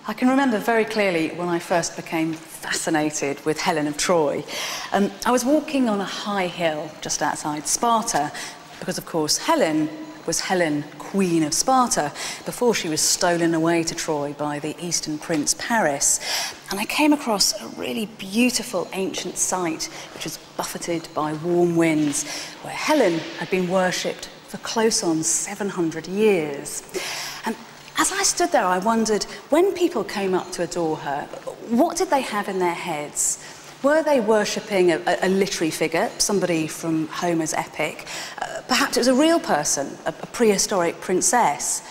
I can remember very clearly when I first became fascinated with Helen of Troy. I was walking on a high hill just outside Sparta because, of course, Helen was Helen, Queen of Sparta, before she was stolen away to Troy by the Eastern prince Paris. And I came across a really beautiful ancient site which was buffeted by warm winds, where Helen had been worshipped for close on 700 years. And as I stood there, I wondered, when people came up to adore her, what did they have in their heads? Were they worshipping a literary figure, somebody from Homer's epic? Perhaps it was a real person, a prehistoric princess.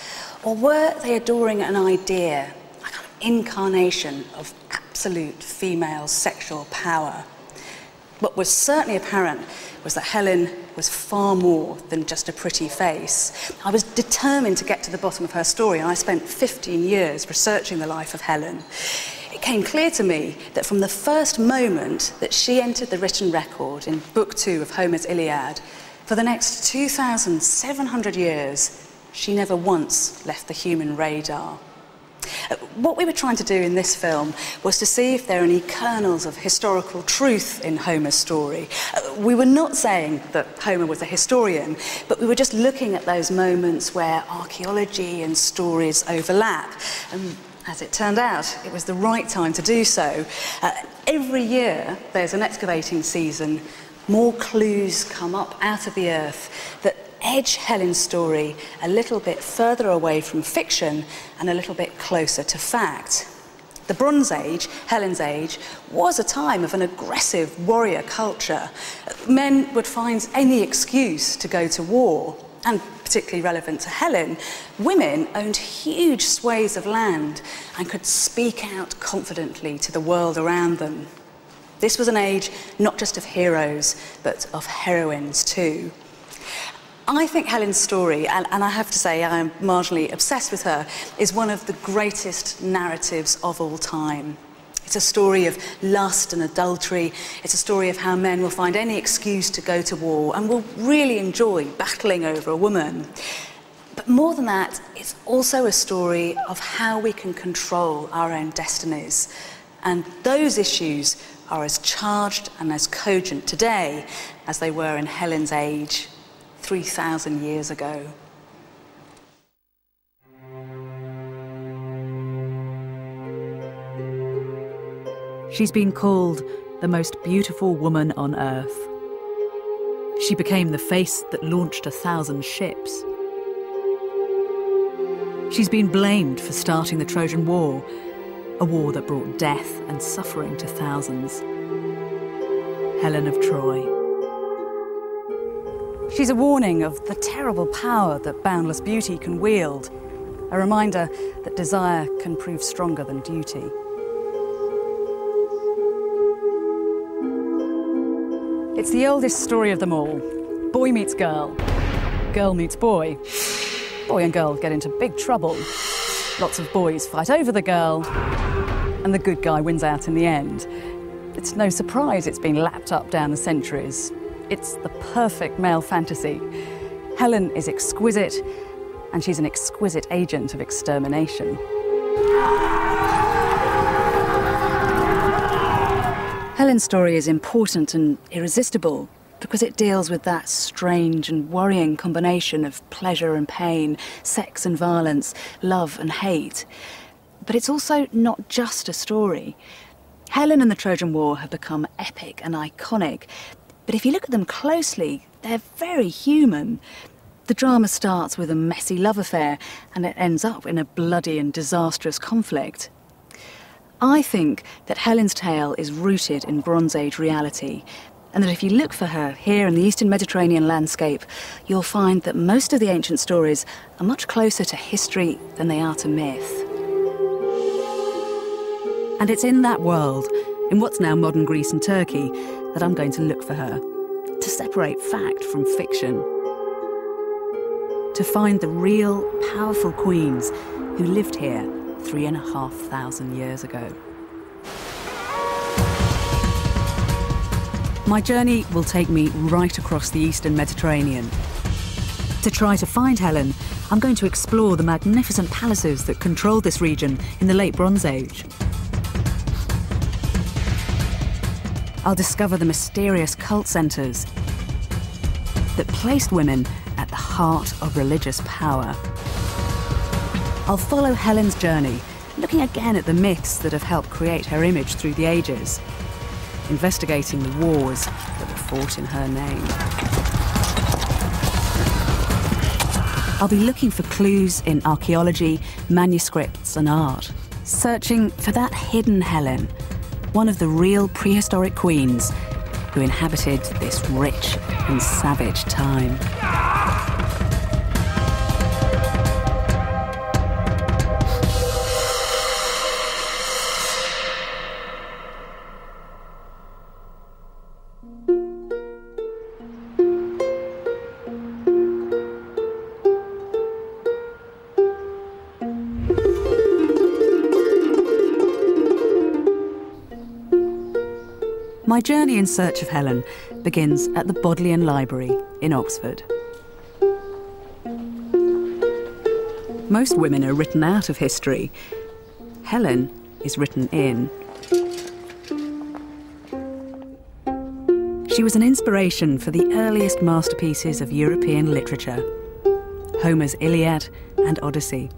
Or were they adoring an idea, a kind of incarnation of absolute female sexual power? What was certainly apparent was that Helen was far more than just a pretty face. I was determined to get to the bottom of her story, and I spent 15 years researching the life of Helen. It came clear to me that from the first moment that she entered the written record in Book 2 of Homer's Iliad, for the next 2,700 years, she never once left the human radar. What we were trying to do in this film was to see if there are any kernels of historical truth in Homer's story. We were not saying that Homer was a historian, but we were just looking at those moments where archaeology and stories overlap. And as it turned out, it was the right time to do so. Every year, there's an excavating season. More clues come up out of the earth that edge Helen's story a little bit further away from fiction and a little bit closer to fact. The Bronze Age, Helen's age, was a time of an aggressive warrior culture. Men would find any excuse to go to war, and particularly relevant to Helen, women owned huge swathes of land and could speak out confidently to the world around them. This was an age not just of heroes, but of heroines too. I think Helen's story, and I have to say I am marginally obsessed with her, is one of the greatest narratives of all time. It's a story of lust and adultery. It's a story of how men will find any excuse to go to war and will really enjoy battling over a woman. But more than that, it's also a story of how we can control our own destinies. And those issues are as charged and as cogent today as they were in Helen's age 3,000 years ago. She's been called the most beautiful woman on earth. She became the face that launched 1,000 ships. She's been blamed for starting the Trojan War, a war that brought death and suffering to thousands. Helen of Troy. She's a warning of the terrible power that boundless beauty can wield, a reminder that desire can prove stronger than duty. It's the oldest story of them all. Boy meets girl, girl meets boy. Boy and girl get into big trouble. Lots of boys fight over the girl, and the good guy wins out in the end. It's no surprise it's been lapped up down the centuries. It's the perfect male fantasy. Helen is exquisite, and she's an exquisite agent of extermination. Helen's story is important and irresistible because it deals with that strange and worrying combination of pleasure and pain, sex and violence, love and hate. But it's also not just a story. Helen and the Trojan War have become epic and iconic, but if you look at them closely, they're very human. The drama starts with a messy love affair, and it ends up in a bloody and disastrous conflict. I think that Helen's tale is rooted in Bronze Age reality, and that if you look for her here in the Eastern Mediterranean landscape, you'll find that most of the ancient stories are much closer to history than they are to myth. And it's in that world, in what's now modern Greece and Turkey, that I'm going to look for her, to separate fact from fiction, to find the real, powerful queens who lived here 3,500 years ago. My journey will take me right across the Eastern Mediterranean. To try to find Helen, I'm going to explore the magnificent palaces that controlled this region in the Late Bronze Age. I'll discover the mysterious cult centres that placed women at the heart of religious power. I'll follow Helen's journey, looking again at the myths that have helped create her image through the ages, investigating the wars that were fought in her name. I'll be looking for clues in archaeology, manuscripts and art, searching for that hidden Helen, one of the real prehistoric queens who inhabited this rich and savage time. My journey in search of Helen begins at the Bodleian Library in Oxford. Most women are written out of history. Helen is written in. She was an inspiration for the earliest masterpieces of European literature, Homer's Iliad and Odyssey.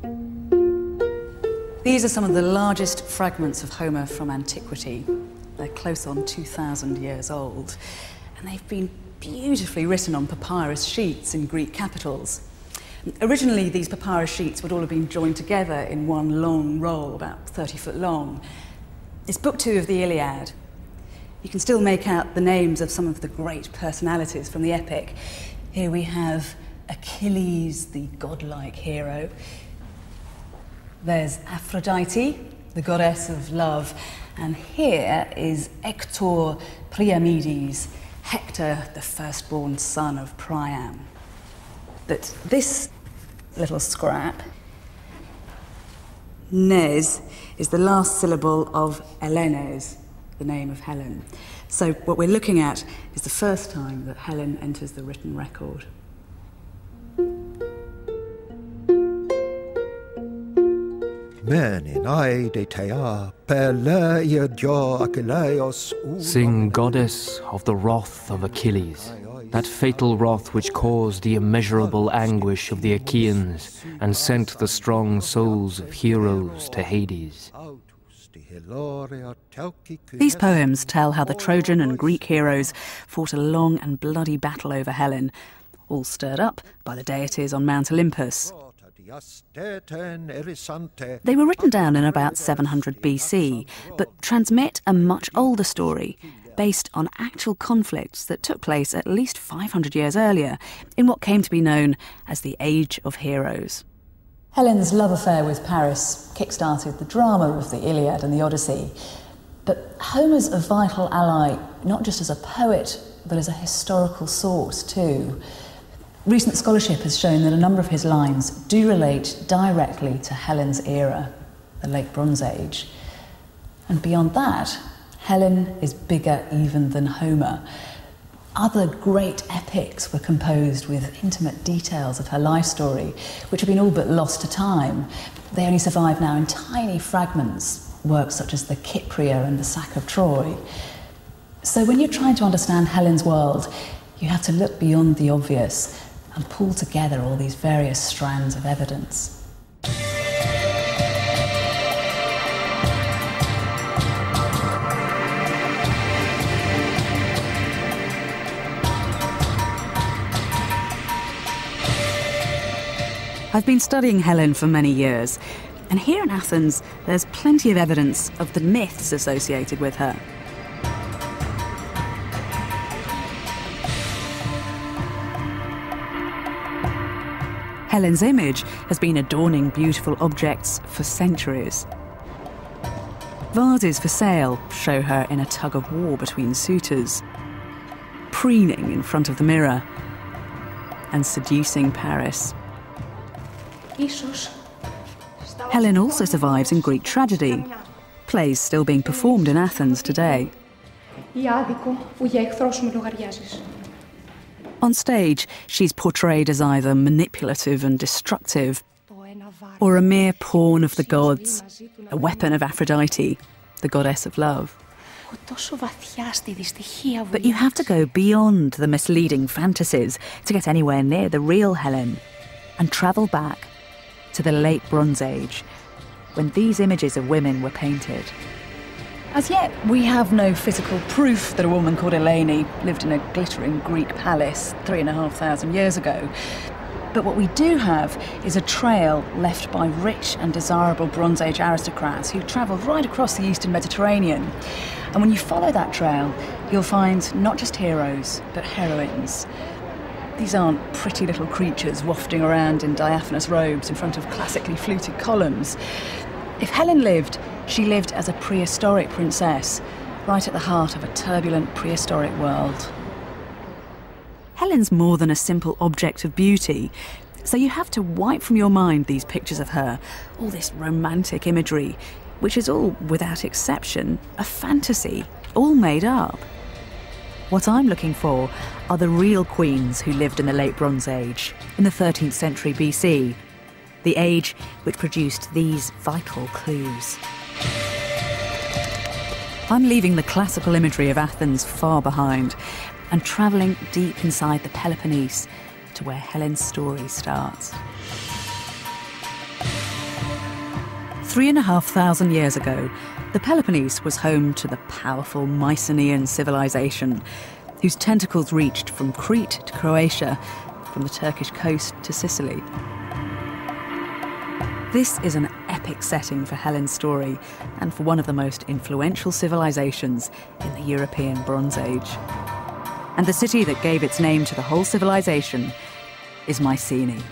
These are some of the largest fragments of Homer from antiquity. They're close on 2,000 years old, and they've been beautifully written on papyrus sheets in Greek capitals. Originally, these papyrus sheets would all have been joined together in one long roll, about 30 foot long. It's Book 2 of the Iliad. You can still make out the names of some of the great personalities from the epic. Here we have Achilles, the godlike hero. There's Aphrodite, the goddess of love. And here is Hector Priamides, Hector, the firstborn son of Priam. But this little scrap, Nes, is the last syllable of Elenes, the name of Helen. So what we're looking at is the first time that Helen enters the written record. Sing, goddess of the wrath of Achilles, that fatal wrath which caused the immeasurable anguish of the Achaeans and sent the strong souls of heroes to Hades. These poems tell how the Trojan and Greek heroes fought a long and bloody battle over Helen, all stirred up by the deities on Mount Olympus. They were written down in about 700 BC, but transmit a much older story, based on actual conflicts that took place at least 500 years earlier, in what came to be known as the Age of Heroes. Helen's love affair with Paris kick-started the drama of the Iliad and the Odyssey, but Homer's a vital ally, not just as a poet, but as a historical source too. Recent scholarship has shown that a number of his lines do relate directly to Helen's era, the Late Bronze Age. And beyond that, Helen is bigger even than Homer. Other great epics were composed with intimate details of her life story, which have been all but lost to time. They only survive now in tiny fragments, works such as the Cypria and the Sack of Troy. So when you're trying to understand Helen's world, you have to look beyond the obvious and pull together all these various strands of evidence. I've been studying Helen for many years, and here in Athens, there's plenty of evidence of the myths associated with her. Helen's image has been adorning beautiful objects for centuries. Vases for sale show her in a tug-of-war between suitors, preening in front of the mirror, and seducing Paris. Helen also survives in Greek tragedy, plays still being performed in On stage, she's portrayed as either manipulative and destructive, or a mere pawn of the gods, a weapon of Aphrodite, the goddess of love. But you have to go beyond the misleading fantasies to get anywhere near the real Helen, and travel back to the late Bronze Age, when these images of women were painted. As yet, we have no physical proof that a woman called Eleni lived in a glittering Greek palace 3,500 years ago. But what we do have is a trail left by rich and desirable Bronze Age aristocrats who travelled right across the Eastern Mediterranean. And when you follow that trail, you'll find not just heroes, but heroines. These aren't pretty little creatures wafting around in diaphanous robes in front of classically fluted columns. If Helen lived, she lived as a prehistoric princess, right at the heart of a turbulent prehistoric world. Helen's more than a simple object of beauty, so you have to wipe from your mind these pictures of her, all this romantic imagery, which is all, without exception, a fantasy, all made up. What I'm looking for are the real queens who lived in the late Bronze Age, in the 13th century BC, the age which produced these vital clues. I'm leaving the classical imagery of Athens far behind and travelling deep inside the Peloponnese to where Helen's story starts. 3,500 years ago, the Peloponnese was home to the powerful Mycenaean civilization, whose tentacles reached from Crete to Croatia, from the Turkish coast to Sicily. This is an epic setting for Helen's story and for one of the most influential civilizations in the European Bronze Age. And the city that gave its name to the whole civilization is Mycenae.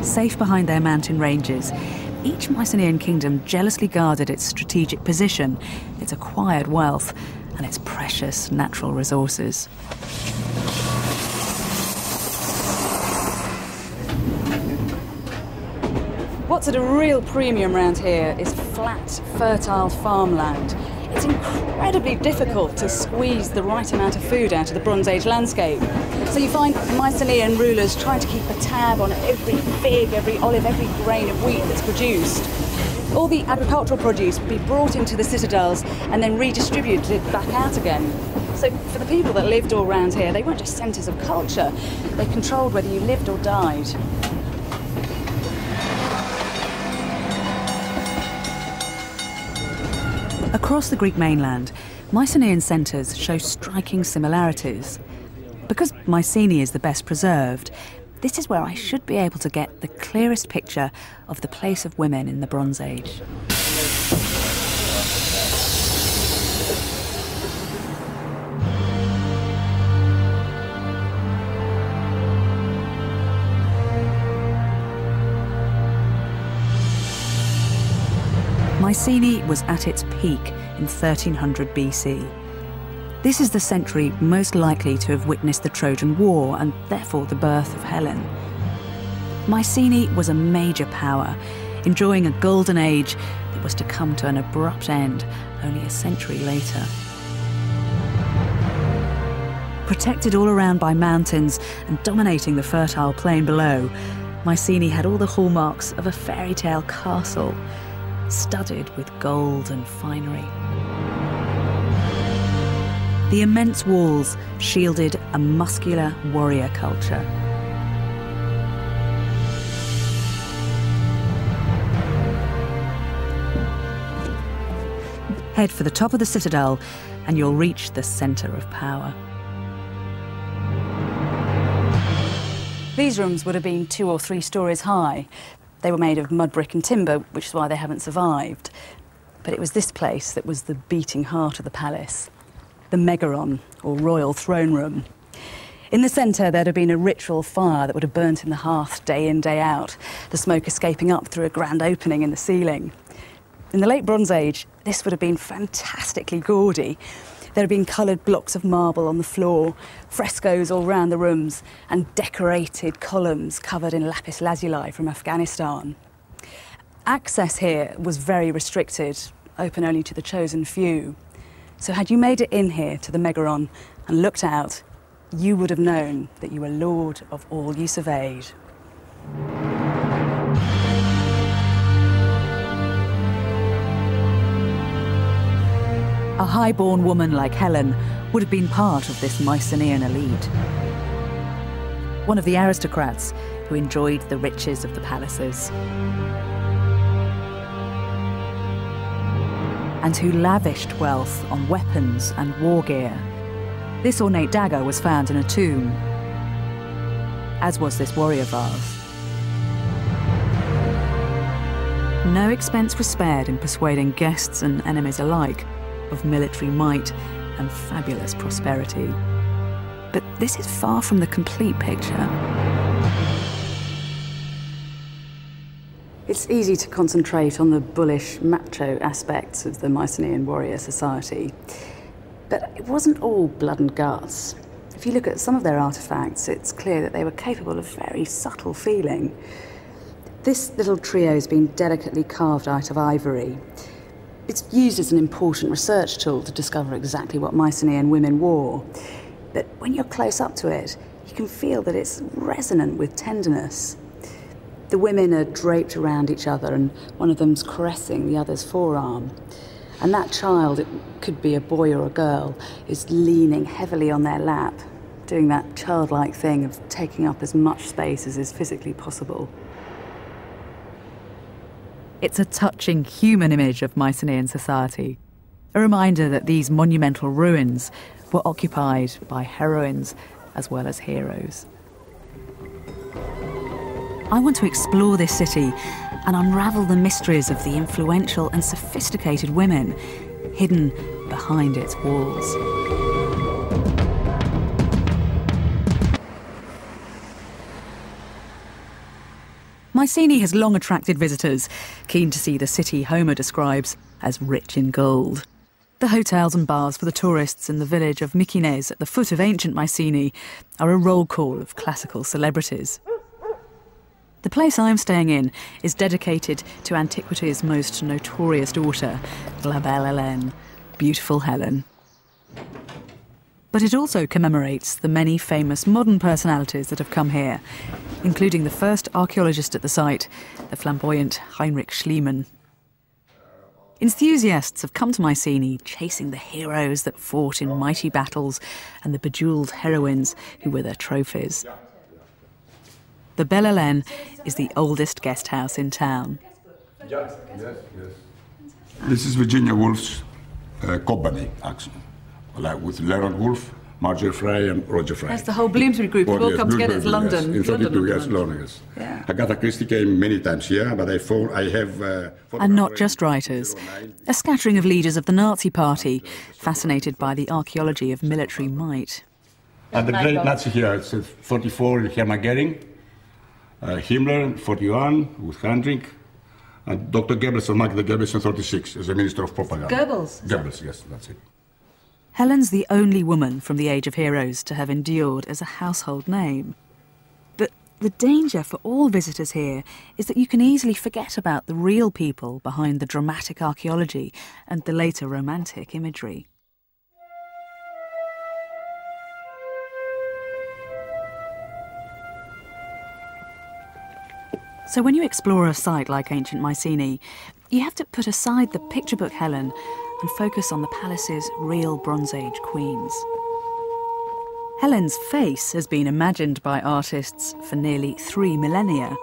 Safe behind their mountain ranges, each Mycenaean kingdom jealously guarded its strategic position, its acquired wealth, and its precious natural resources. What's at a real premium around here is flat, fertile farmland. It's incredibly difficult to squeeze the right amount of food out of the Bronze Age landscape. So you find Mycenaean rulers trying to keep a tab on every fig, every olive, every grain of wheat that's produced. All the agricultural produce would be brought into the citadels and then redistributed back out again. So for the people that lived all around here, they weren't just centres of culture, they controlled whether you lived or died. Across the Greek mainland, Mycenaean centres show striking similarities. Because Mycenae is the best preserved, this is where I should be able to get the clearest picture of the place of women in the Bronze Age. Mycenae was at its peak in 1300 BC. This is the century most likely to have witnessed the Trojan War and therefore the birth of Helen. Mycenae was a major power, enjoying a golden age that was to come to an abrupt end only a century later. Protected all around by mountains and dominating the fertile plain below, Mycenae had all the hallmarks of a fairy tale castle, studded with gold and finery. The immense walls shielded a muscular warrior culture. Head for the top of the citadel and you'll reach the centre of power. These rooms would have been 2 or 3 stories high. They were made of mud, brick and timber, which is why they haven't survived. But it was this place that was the beating heart of the palace, the Megaron, or royal throne room. In the centre, there'd have been a ritual fire that would have burnt in the hearth day in, day out, the smoke escaping up through a grand opening in the ceiling. In the late Bronze Age, this would have been fantastically gaudy, There had been coloured blocks of marble on the floor, frescoes all round the rooms, and decorated columns covered in lapis lazuli from Afghanistan. Access here was very restricted, open only to the chosen few. So had you made it in here to the Megaron and looked out, you would have known that you were lord of all you surveyed. A high-born woman like Helen would have been part of this Mycenaean elite. One of the aristocrats who enjoyed the riches of the palaces. And who lavished wealth on weapons and war gear. This ornate dagger was found in a tomb, as was this warrior vase. No expense was spared in persuading guests and enemies alike of military might and fabulous prosperity. But this is far from the complete picture. It's easy to concentrate on the bullish, macho aspects of the Mycenaean warrior society. But it wasn't all blood and guts. If you look at some of their artefacts, it's clear that they were capable of very subtle feeling. This little trio has been delicately carved out of ivory. It's used as an important research tool to discover exactly what Mycenaean women wore. But when you're close up to it, you can feel that it's resonant with tenderness. The women are draped around each other and one of them's caressing the other's forearm. And that child, it could be a boy or a girl, is leaning heavily on their lap, doing that childlike thing of taking up as much space as is physically possible. It's a touching human image of Mycenaean society, a reminder that these monumental ruins were occupied by heroines as well as heroes. I want to explore this city and unravel the mysteries of the influential and sophisticated women hidden behind its walls. Mycenae has long attracted visitors, keen to see the city Homer describes as rich in gold. The hotels and bars for the tourists in the village of Mykines at the foot of ancient Mycenae are a roll call of classical celebrities. The place I'm staying in is dedicated to antiquity's most notorious daughter, La Belle Hélène, Beautiful Helen. But it also commemorates the many famous modern personalities that have come here, including the first archaeologist at the site, the flamboyant Heinrich Schliemann. Enthusiasts have come to Mycenae chasing the heroes that fought in mighty battles and the bejewelled heroines who were their trophies. The Belle Hélène is the oldest guest house in town. Yes. This is Virginia Woolf's company, actually, like with Leonard Woolf, Marjorie Fry, and Roger Fry. That's the whole Bloomsbury group. They've all come together. It's London. Yes. In 32 years, London, yes. Yeah. Agatha Christie came many times here, but I have... and not just writers. A scattering of leaders of the Nazi Party, fascinated by the archaeology of military might. And the great Nazi here, it's 44, Hermann Goering. Himmler, 41, with Heydrich, and Dr. Goebbels, Magda Goebbels in 36, as a Minister of Propaganda. Goebbels, yes, that's it. Helen's the only woman from the Age of Heroes to have endured as a household name. But the danger for all visitors here is that you can easily forget about the real people behind the dramatic archaeology and the later romantic imagery. So when you explore a site like ancient Mycenae, you have to put aside the picture book Helen and focus on the palace's real Bronze Age queens. Helen's face has been imagined by artists for nearly 3 millennia,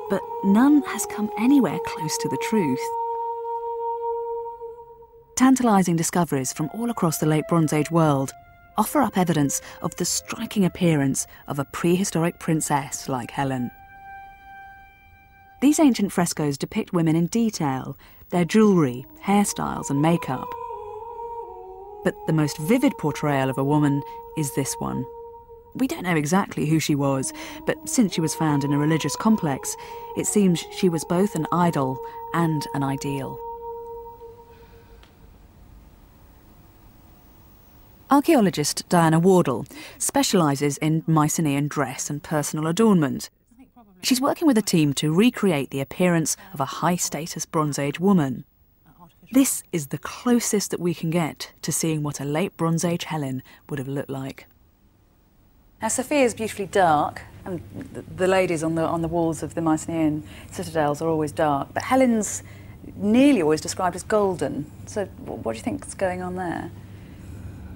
but none has come anywhere close to the truth. Tantalising discoveries from all across the late Bronze Age world offer up evidence of the striking appearance of a prehistoric princess like Helen. These ancient frescoes depict women in detail, their jewellery, hairstyles and makeup. But the most vivid portrayal of a woman is this one. We don't know exactly who she was, but since she was found in a religious complex, it seems she was both an idol and an ideal. Archaeologist Diana Wardle specialises in Mycenaean dress and personal adornment. She's working with a team to recreate the appearance of a high-status Bronze Age woman. This is the closest that we can get to seeing what a late Bronze Age Helen would have looked like. Now, Sophia is beautifully dark, and the ladies on the walls of the Mycenaean citadels are always dark, but Helen's nearly always described as golden. So what do you think is going on there?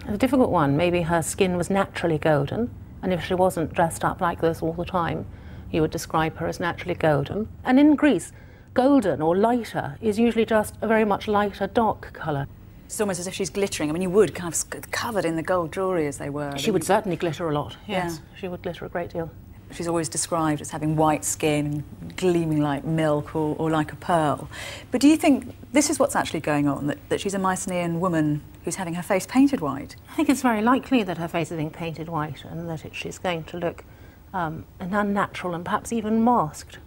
A difficult one. Maybe her skin was naturally golden, and if she wasn't dressed up like this all the time, you would describe her as naturally golden. And in Greece, golden or lighter is usually just a very much lighter, dark colour. It's almost as if she's glittering. I mean, you would kind of covered in the gold jewellery as they were. She would certainly glitter a lot, yes. Yeah. She would glitter a great deal. She's always described as having white skin, gleaming like milk or like a pearl. But do you think this is what's actually going on, that she's a Mycenaean woman who's having her face painted white? I think it's very likely that her face is being painted white and that she's going to look unnatural and perhaps even masked.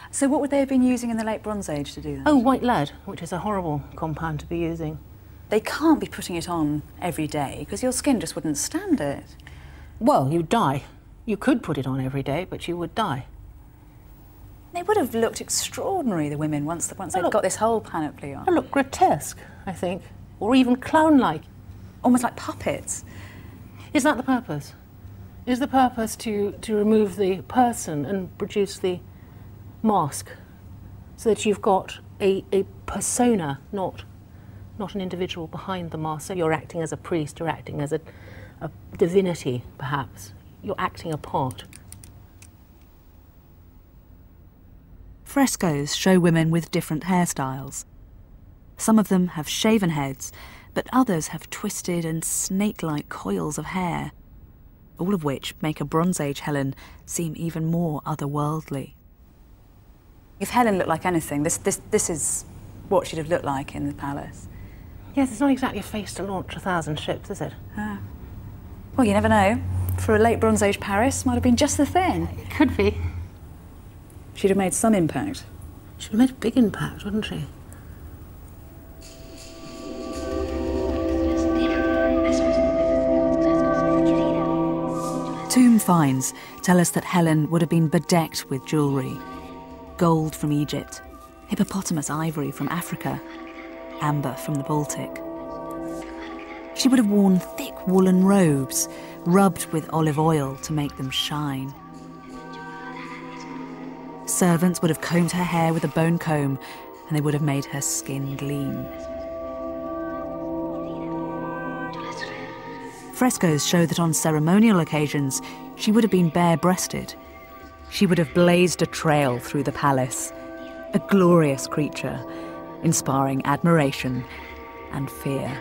So what would they have been using in the late Bronze Age to do that? Oh, white lead, which is a horrible compound to be using. They can't be putting it on every day because your skin just wouldn't stand it. Well, you'd die. You could put it on every day, but you would die. They would have looked extraordinary, the women, once they'd got this whole panoply on. They look grotesque, I think, or even clown-like. Almost like puppets. Is that the purpose? Is the purpose to remove the person and produce the mask so that you've got a persona, not an individual behind the mask? So you're acting as a priest, you're acting as a divinity, perhaps. You're acting a part. Frescoes show women with different hairstyles. Some of them have shaven heads, but others have twisted and snake-like coils of hair, all of which make a Bronze Age Helen seem even more otherworldly. If Helen looked like anything, this is what she'd have looked like in the palace. Yes, it's not exactly a face to launch 1,000 ships, is it? Well, you never know. For a late Bronze Age Paris, might have been just the thing. It could be. She'd have made some impact. She'd have made a big impact, wouldn't she? Tomb finds tell us that Helen would have been bedecked with jewellery. Gold from Egypt, hippopotamus ivory from Africa, amber from the Baltic. She would have worn thick woolen robes, rubbed with olive oil to make them shine. Servants would have combed her hair with a bone comb, and they would have made her skin gleam. Frescoes show that on ceremonial occasions, she would have been bare-breasted. She would have blazed a trail through the palace, a glorious creature, inspiring admiration and fear.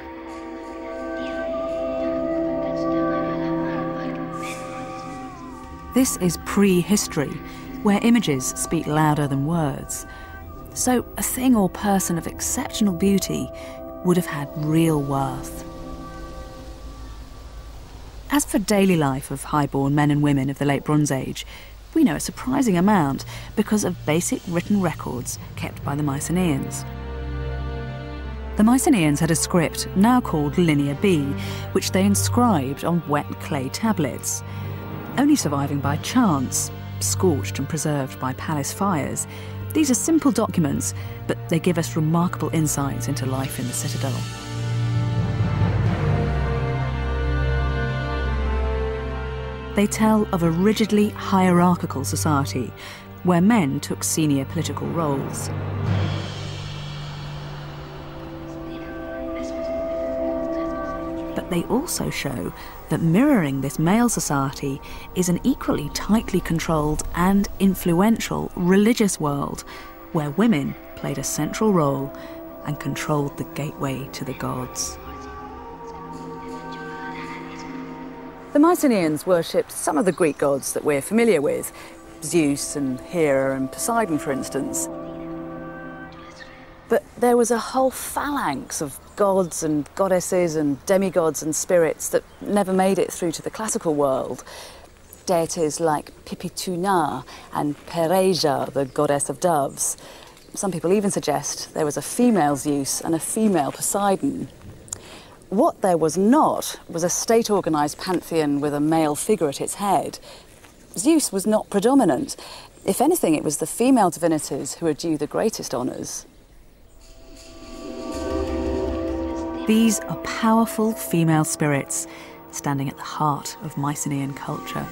This is pre-history, where images speak louder than words. So a thing or person of exceptional beauty would have had real worth. As for daily life of high-born men and women of the late Bronze Age, we know a surprising amount because of basic written records kept by the Mycenaeans. The Mycenaeans had a script now called Linear B, which they inscribed on wet clay tablets. Only surviving by chance, scorched and preserved by palace fires, these are simple documents, but they give us remarkable insights into life in the citadel. They tell of a rigidly hierarchical society where men took senior political roles. But they also show that mirroring this male society is an equally tightly controlled and influential religious world where women played a central role and controlled the gateway to the gods. The Mycenaeans worshipped some of the Greek gods that we're familiar with, Zeus and Hera and Poseidon, for instance. But there was a whole phalanx of gods and goddesses and demigods and spirits that never made it through to the classical world. Deities like Pipituna and Pereja, the goddess of doves. Some people even suggest there was a female Zeus and a female Poseidon. What there was not was a state-organised pantheon with a male figure at its head. Zeus was not predominant. If anything, it was the female divinities who were due the greatest honours. These are powerful female spirits standing at the heart of Mycenaean culture.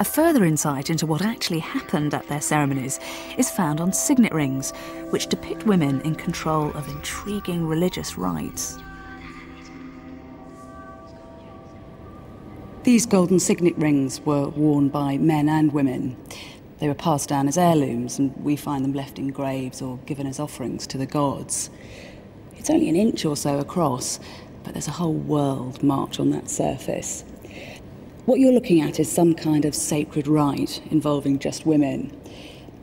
A further insight into what actually happened at their ceremonies is found on signet rings, which depict women in control of intriguing religious rites. These golden signet rings were worn by men and women. They were passed down as heirlooms, and we find them left in graves or given as offerings to the gods. It's only an inch or so across, but there's a whole world marked on that surface. What you're looking at is some kind of sacred rite involving just women.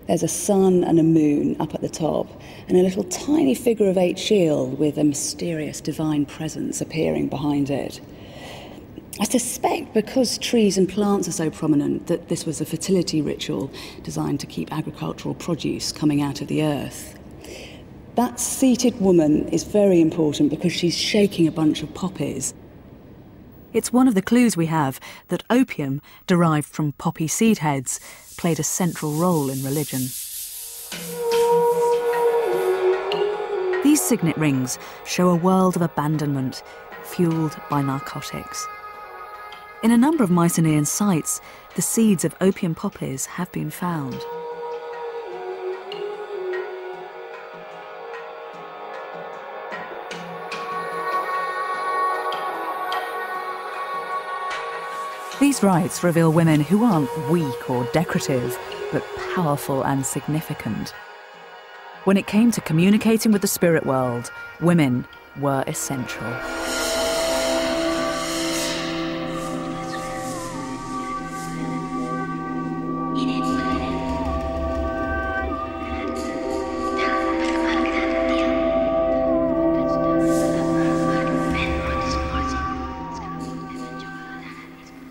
There's a sun and a moon up at the top, and a little tiny figure of 8 shield with a mysterious divine presence appearing behind it. I suspect because trees and plants are so prominent that this was a fertility ritual designed to keep agricultural produce coming out of the earth. That seated woman is very important because she's shaking a bunch of poppies. It's one of the clues we have that opium, derived from poppy seed heads, played a central role in religion. These signet rings show a world of abandonment, fuelled by narcotics. In a number of Mycenaean sites, the seeds of opium poppies have been found. These rites reveal women who aren't weak or decorative, but powerful and significant. When it came to communicating with the spirit world, women were essential.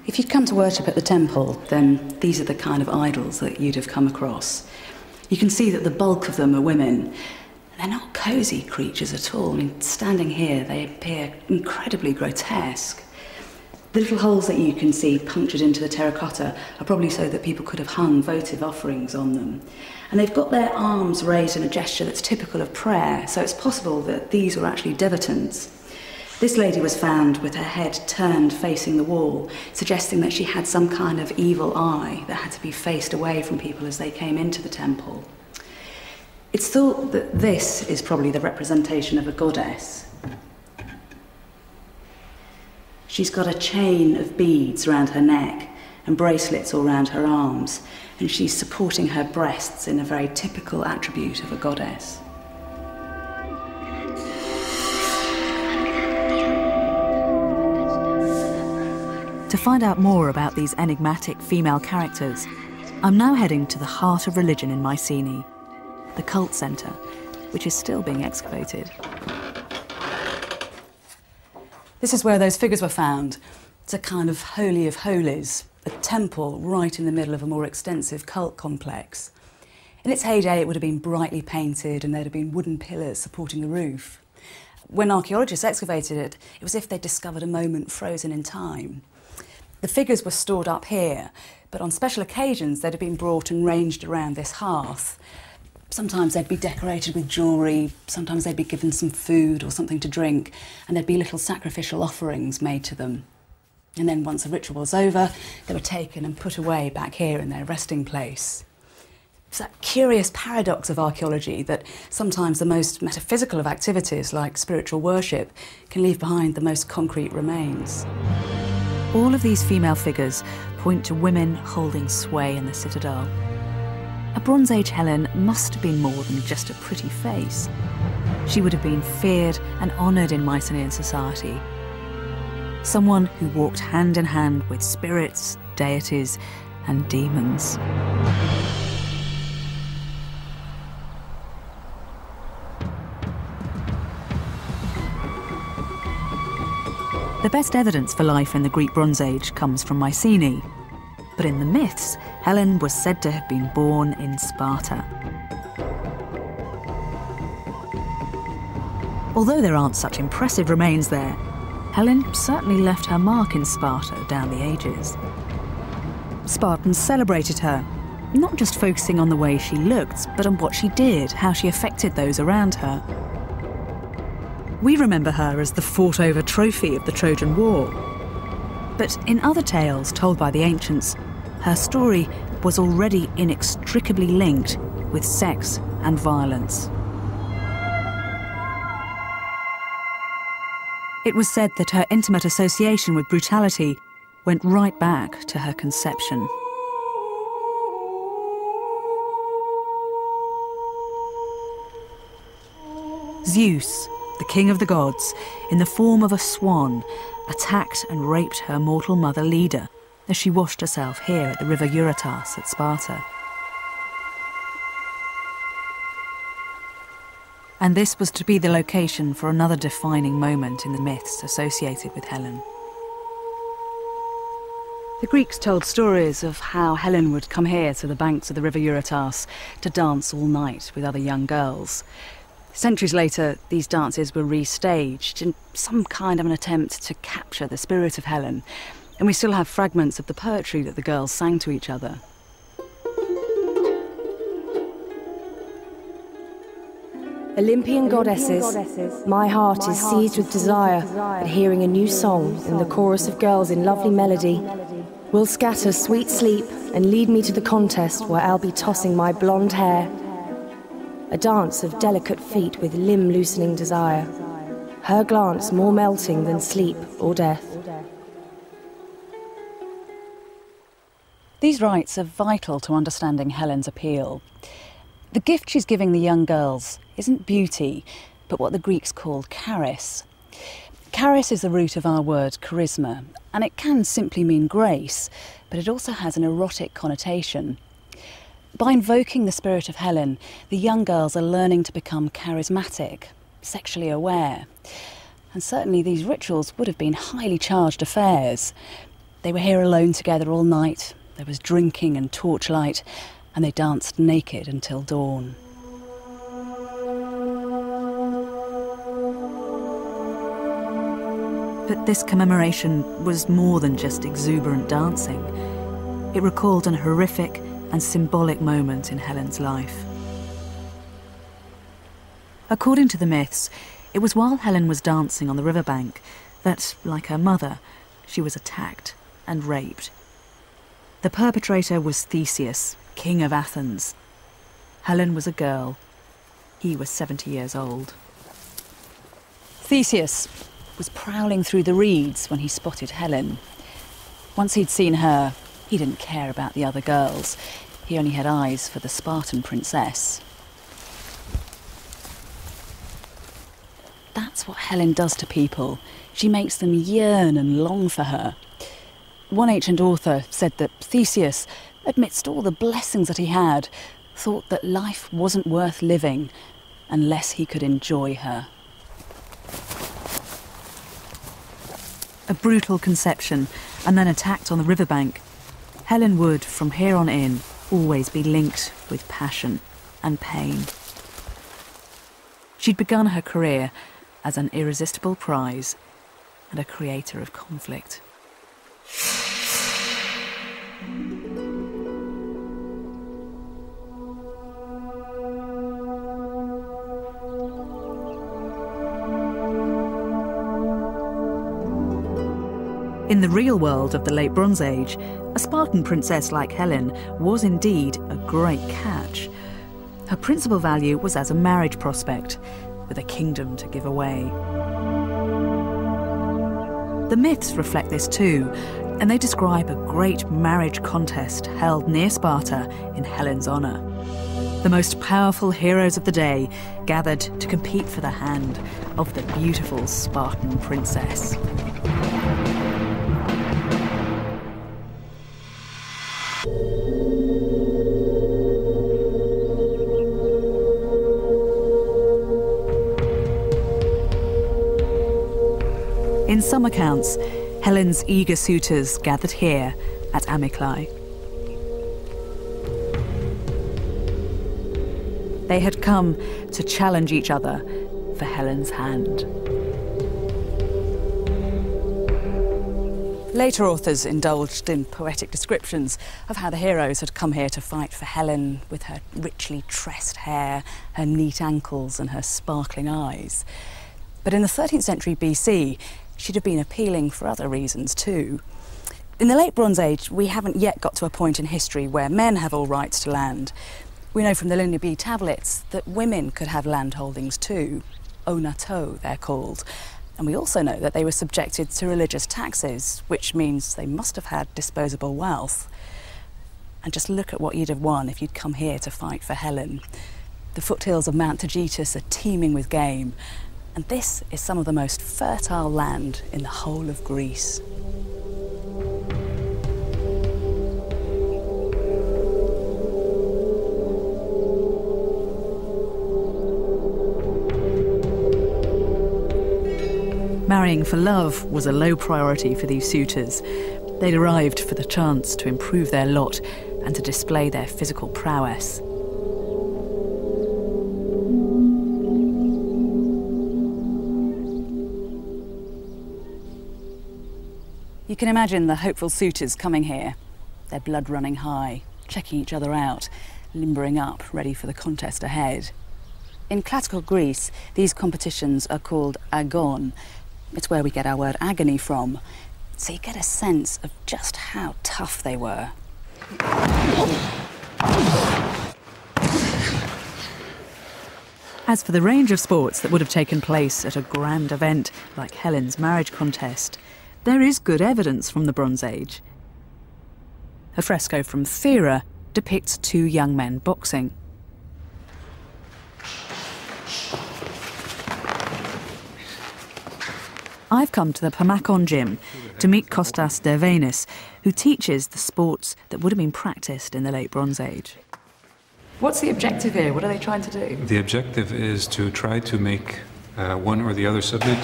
If you'd come to worship at the temple, then these are the kind of idols that you'd have come across. You can see that the bulk of them are women. They're not cosy creatures at all. I mean, standing here, they appear incredibly grotesque. The little holes that you can see punctured into the terracotta are probably so that people could have hung votive offerings on them. And they've got their arms raised in a gesture that's typical of prayer, so it's possible that these were actually devotees. This lady was found with her head turned facing the wall, suggesting that she had some kind of evil eye that had to be faced away from people as they came into the temple. It's thought that this is probably the representation of a goddess. She's got a chain of beads around her neck and bracelets all around her arms, and she's supporting her breasts in a very typical attribute of a goddess. To find out more about these enigmatic female characters, I'm now heading to the heart of religion in Mycenae, the cult centre, which is still being excavated. This is where those figures were found. It's a kind of holy of holies, a temple right in the middle of a more extensive cult complex. In its heyday, it would have been brightly painted and there'd have been wooden pillars supporting the roof. When archaeologists excavated it, it was as if they'd discovered a moment frozen in time. The figures were stored up here, but on special occasions they'd have been brought and ranged around this hearth. Sometimes they'd be decorated with jewellery, sometimes they'd be given some food or something to drink, and there'd be little sacrificial offerings made to them. And then once the ritual was over, they were taken and put away back here in their resting place. It's that curious paradox of archaeology that sometimes the most metaphysical of activities, like spiritual worship, can leave behind the most concrete remains. All of these female figures point to women holding sway in the citadel. A Bronze Age Helen must have been more than just a pretty face. She would have been feared and honoured in Mycenaean society. Someone who walked hand in hand with spirits, deities, and demons. The best evidence for life in the Greek Bronze Age comes from Mycenae. But in the myths, Helen was said to have been born in Sparta. Although there aren't such impressive remains there, Helen certainly left her mark in Sparta down the ages. Spartans celebrated her, not just focusing on the way she looked, but on what she did, how she affected those around her. We remember her as the fought-over trophy of the Trojan War. But in other tales told by the ancients, her story was already inextricably linked with sex and violence. It was said that her intimate association with brutality went right back to her conception. Zeus, the king of the gods, in the form of a swan, attacked and raped her mortal mother Leda as she washed herself here at the river Eurotas at Sparta. And this was to be the location for another defining moment in the myths associated with Helen. The Greeks told stories of how Helen would come here to the banks of the river Eurotas to dance all night with other young girls. Centuries later, these dances were restaged in some kind of an attempt to capture the spirit of Helen, and we still have fragments of the poetry that the girls sang to each other. Olympian goddesses, my heart is seized with desire at hearing a new song in the chorus of girls in lovely melody. Will scatter sweet sleep and lead me to the contest where I'll be tossing my blonde hair. A dance of delicate feet with limb-loosening desire. Her glance more melting than sleep or death. These rites are vital to understanding Helen's appeal. The gift she's giving the young girls isn't beauty, but what the Greeks called charis. Charis is the root of our word charisma, and it can simply mean grace, but it also has an erotic connotation. By invoking the spirit of Helen, the young girls are learning to become charismatic, sexually aware. And certainly these rituals would have been highly charged affairs. They were here alone together all night, there was drinking and torchlight, and they danced naked until dawn. But this commemoration was more than just exuberant dancing. It recalled an horrific and symbolic moment in Helen's life. According to the myths, it was while Helen was dancing on the riverbank that, like her mother, she was attacked and raped. The perpetrator was Theseus, king of Athens. Helen was a girl. He was 70 years old. Theseus was prowling through the reeds when he spotted Helen. Once he'd seen her, he didn't care about the other girls. He only had eyes for the Spartan princess. That's what Helen does to people. She makes them yearn and long for her. One ancient author said that Theseus, amidst all the blessings that he had, thought that life wasn't worth living unless he could enjoy her. A brutal conception, and then attacked on the riverbank, Helen would, from here on in, always be linked with passion and pain. She'd begun her career as an irresistible prize and a creator of conflict. In the real world of the Late Bronze Age, a Spartan princess like Helen was indeed a great catch. Her principal value was as a marriage prospect, with a kingdom to give away. The myths reflect this too, and they describe a great marriage contest held near Sparta in Helen's honour. The most powerful heroes of the day gathered to compete for the hand of the beautiful Spartan princess. In some accounts, Helen's eager suitors gathered here at Amyclae. They had come to challenge each other for Helen's hand. Later authors indulged in poetic descriptions of how the heroes had come here to fight for Helen with her richly tressed hair, her neat ankles and her sparkling eyes. But in the 13th century BC, she'd have been appealing for other reasons too. In the late Bronze Age, we haven't yet got to a point in history where men have all rights to land. We know from the Linear B tablets that women could have land holdings too. Onato, they're called. And we also know that they were subjected to religious taxes, which means they must have had disposable wealth. And just look at what you'd have won if you'd come here to fight for Helen. The foothills of Mount Taygetus are teeming with game, and this is some of the most fertile land in the whole of Greece. Marrying for love was a low priority for these suitors. They'd arrived for the chance to improve their lot and to display their physical prowess. You can imagine the hopeful suitors coming here, their blood running high, checking each other out, limbering up, ready for the contest ahead. In classical Greece, these competitions are called agon. It's where we get our word agony from. So you get a sense of just how tough they were. As for the range of sports that would have taken place at a grand event like Helen's marriage contest, there is good evidence from the Bronze Age. A fresco from Thera depicts two young men boxing. I've come to the Pammakon gym to meet Kostas Dervenis, who teaches the sports that would have been practised in the late Bronze Age. What's the objective here? What are they trying to do? The objective is to try to make one or the other submit.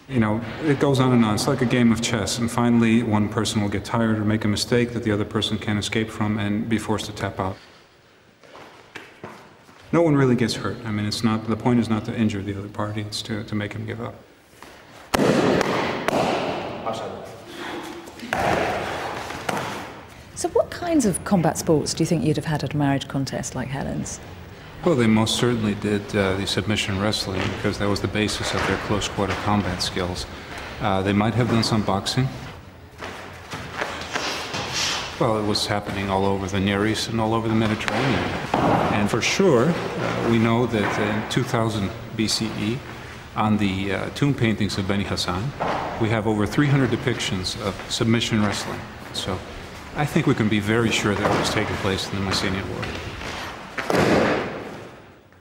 You know, it goes on and on. It's like a game of chess, and finally one person will get tired or make a mistake that the other person can't escape from and be forced to tap out. No one really gets hurt. I mean, it's not, the point is not to injure the other party, it's to make him give up. So what kinds of combat sports do you think you'd have had at a marriage contest like Helen's? Well, they most certainly did the submission wrestling because that was the basis of their close quarter combat skills. They might have done some boxing. Well, it was happening all over the Near East and all over the Mediterranean. And for sure, we know that in 2000 BCE, on the tomb paintings of Beni Hassan, we have over 300 depictions of submission wrestling. So I think we can be very sure that it was taking place in the Mycenaean world.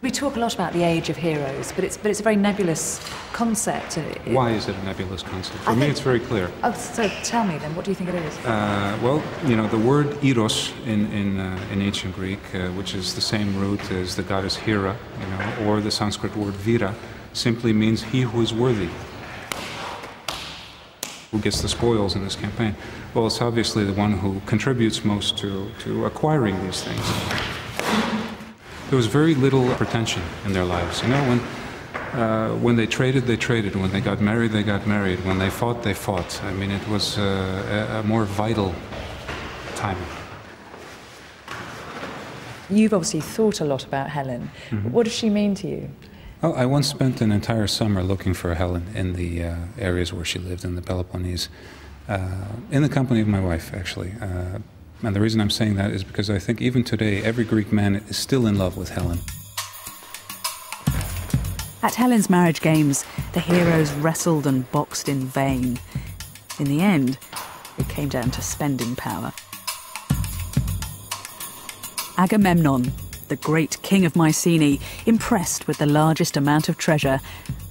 We talk a lot about the age of heroes, but it's a very nebulous concept. Why is it a nebulous concept? For me, it's very clear. Oh, so tell me then, what do you think it is? Well, you know, the word eros in ancient Greek, which is the same root as the goddess Hera, you know, or the Sanskrit word vira, simply means he who is worthy. Who gets the spoils in this campaign? Well, it's obviously the one who contributes most to acquiring these things. There was very little pretension in their lives. You know, when they traded, they traded. When they got married, they got married. When they fought, they fought. I mean, it was a more vital time. You've obviously thought a lot about Helen. Mm-hmm. What does she mean to you? Well, I once spent an entire summer looking for Helen in the areas where she lived in the Peloponnese, in the company of my wife, actually. And the reason I'm saying that is because I think even today, every Greek man is still in love with Helen. At Helen's marriage games, the heroes wrestled and boxed in vain. In the end, it came down to spending power. Agamemnon, the great king of Mycenae, impressed with the largest amount of treasure,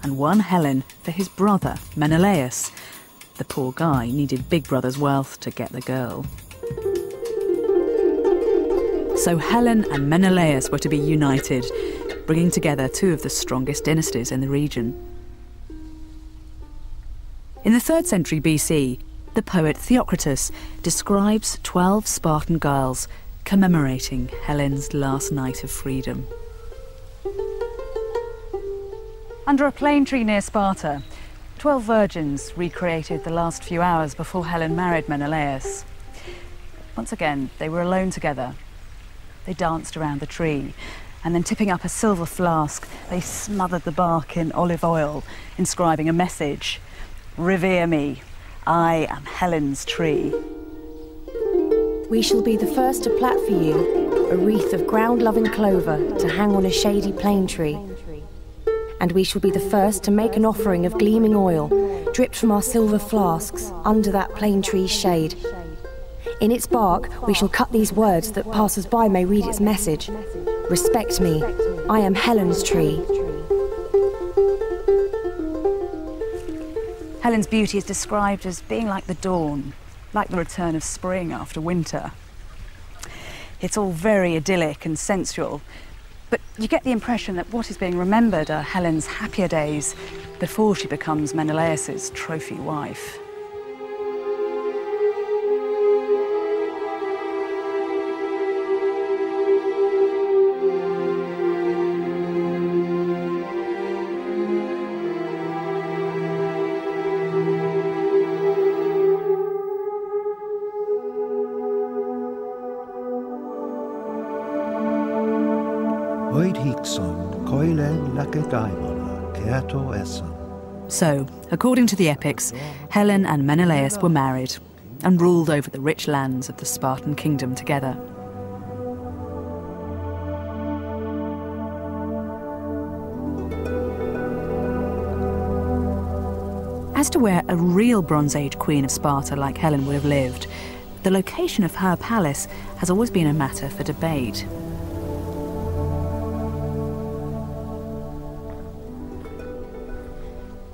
and won Helen for his brother, Menelaus. The poor guy needed Big Brother's wealth to get the girl. So Helen and Menelaus were to be united, bringing together two of the strongest dynasties in the region. In the 3rd century BC, the poet Theocritus describes 12 Spartan girls commemorating Helen's last night of freedom. Under a plane tree near Sparta, 12 virgins recreated the last few hours before Helen married Menelaus. Once again, they were alone together. They danced around the tree, and then tipping up a silver flask, they smothered the bark in olive oil, inscribing a message: "Revere me, I am Helen's tree." We shall be the first to plat for you a wreath of ground-loving clover to hang on a shady plane tree. And we shall be the first to make an offering of gleaming oil, dripped from our silver flasks, under that plane tree's shade. In its bark, we shall cut these words that passers-by may read its message. Respect me, I am Helen's tree. Helen's beauty is described as being like the dawn, like the return of spring after winter. It's all very idyllic and sensual, but you get the impression that what is being remembered are Helen's happier days before she becomes Menelaus's trophy wife. So, according to the epics, Helen and Menelaus were married and ruled over the rich lands of the Spartan kingdom together. As to where a real Bronze Age queen of Sparta like Helen would have lived, the location of her palace has always been a matter for debate.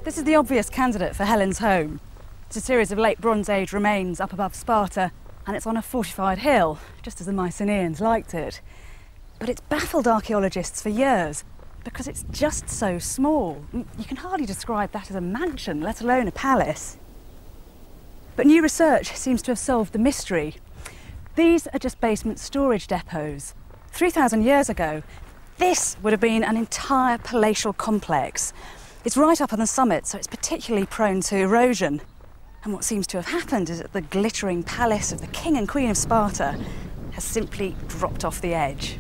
This is the obvious candidate for Helen's home. It's a series of late Bronze Age remains up above Sparta, and it's on a fortified hill, just as the Mycenaeans liked it. But it's baffled archaeologists for years, because it's just so small. You can hardly describe that as a mansion, let alone a palace. But new research seems to have solved the mystery. These are just basement storage depots. 3,000 years ago, this would have been an entire palatial complex. It's right up on the summit, so it's particularly prone to erosion. And what seems to have happened is that the glittering palace of the King and Queen of Sparta has simply dropped off the edge.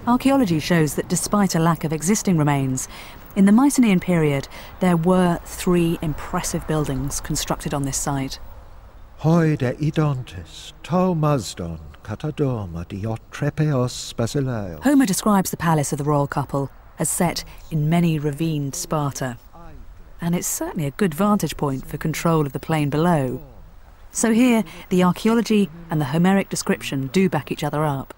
Archaeology shows that despite a lack of existing remains, in the Mycenaean period, there were 3 impressive buildings constructed on this site. Hoy de idontis, tau mazdon. Homer describes the palace of the royal couple as set in many ravined Sparta. And it's certainly a good vantage point for control of the plain below. So here, the archaeology and the Homeric description do back each other up.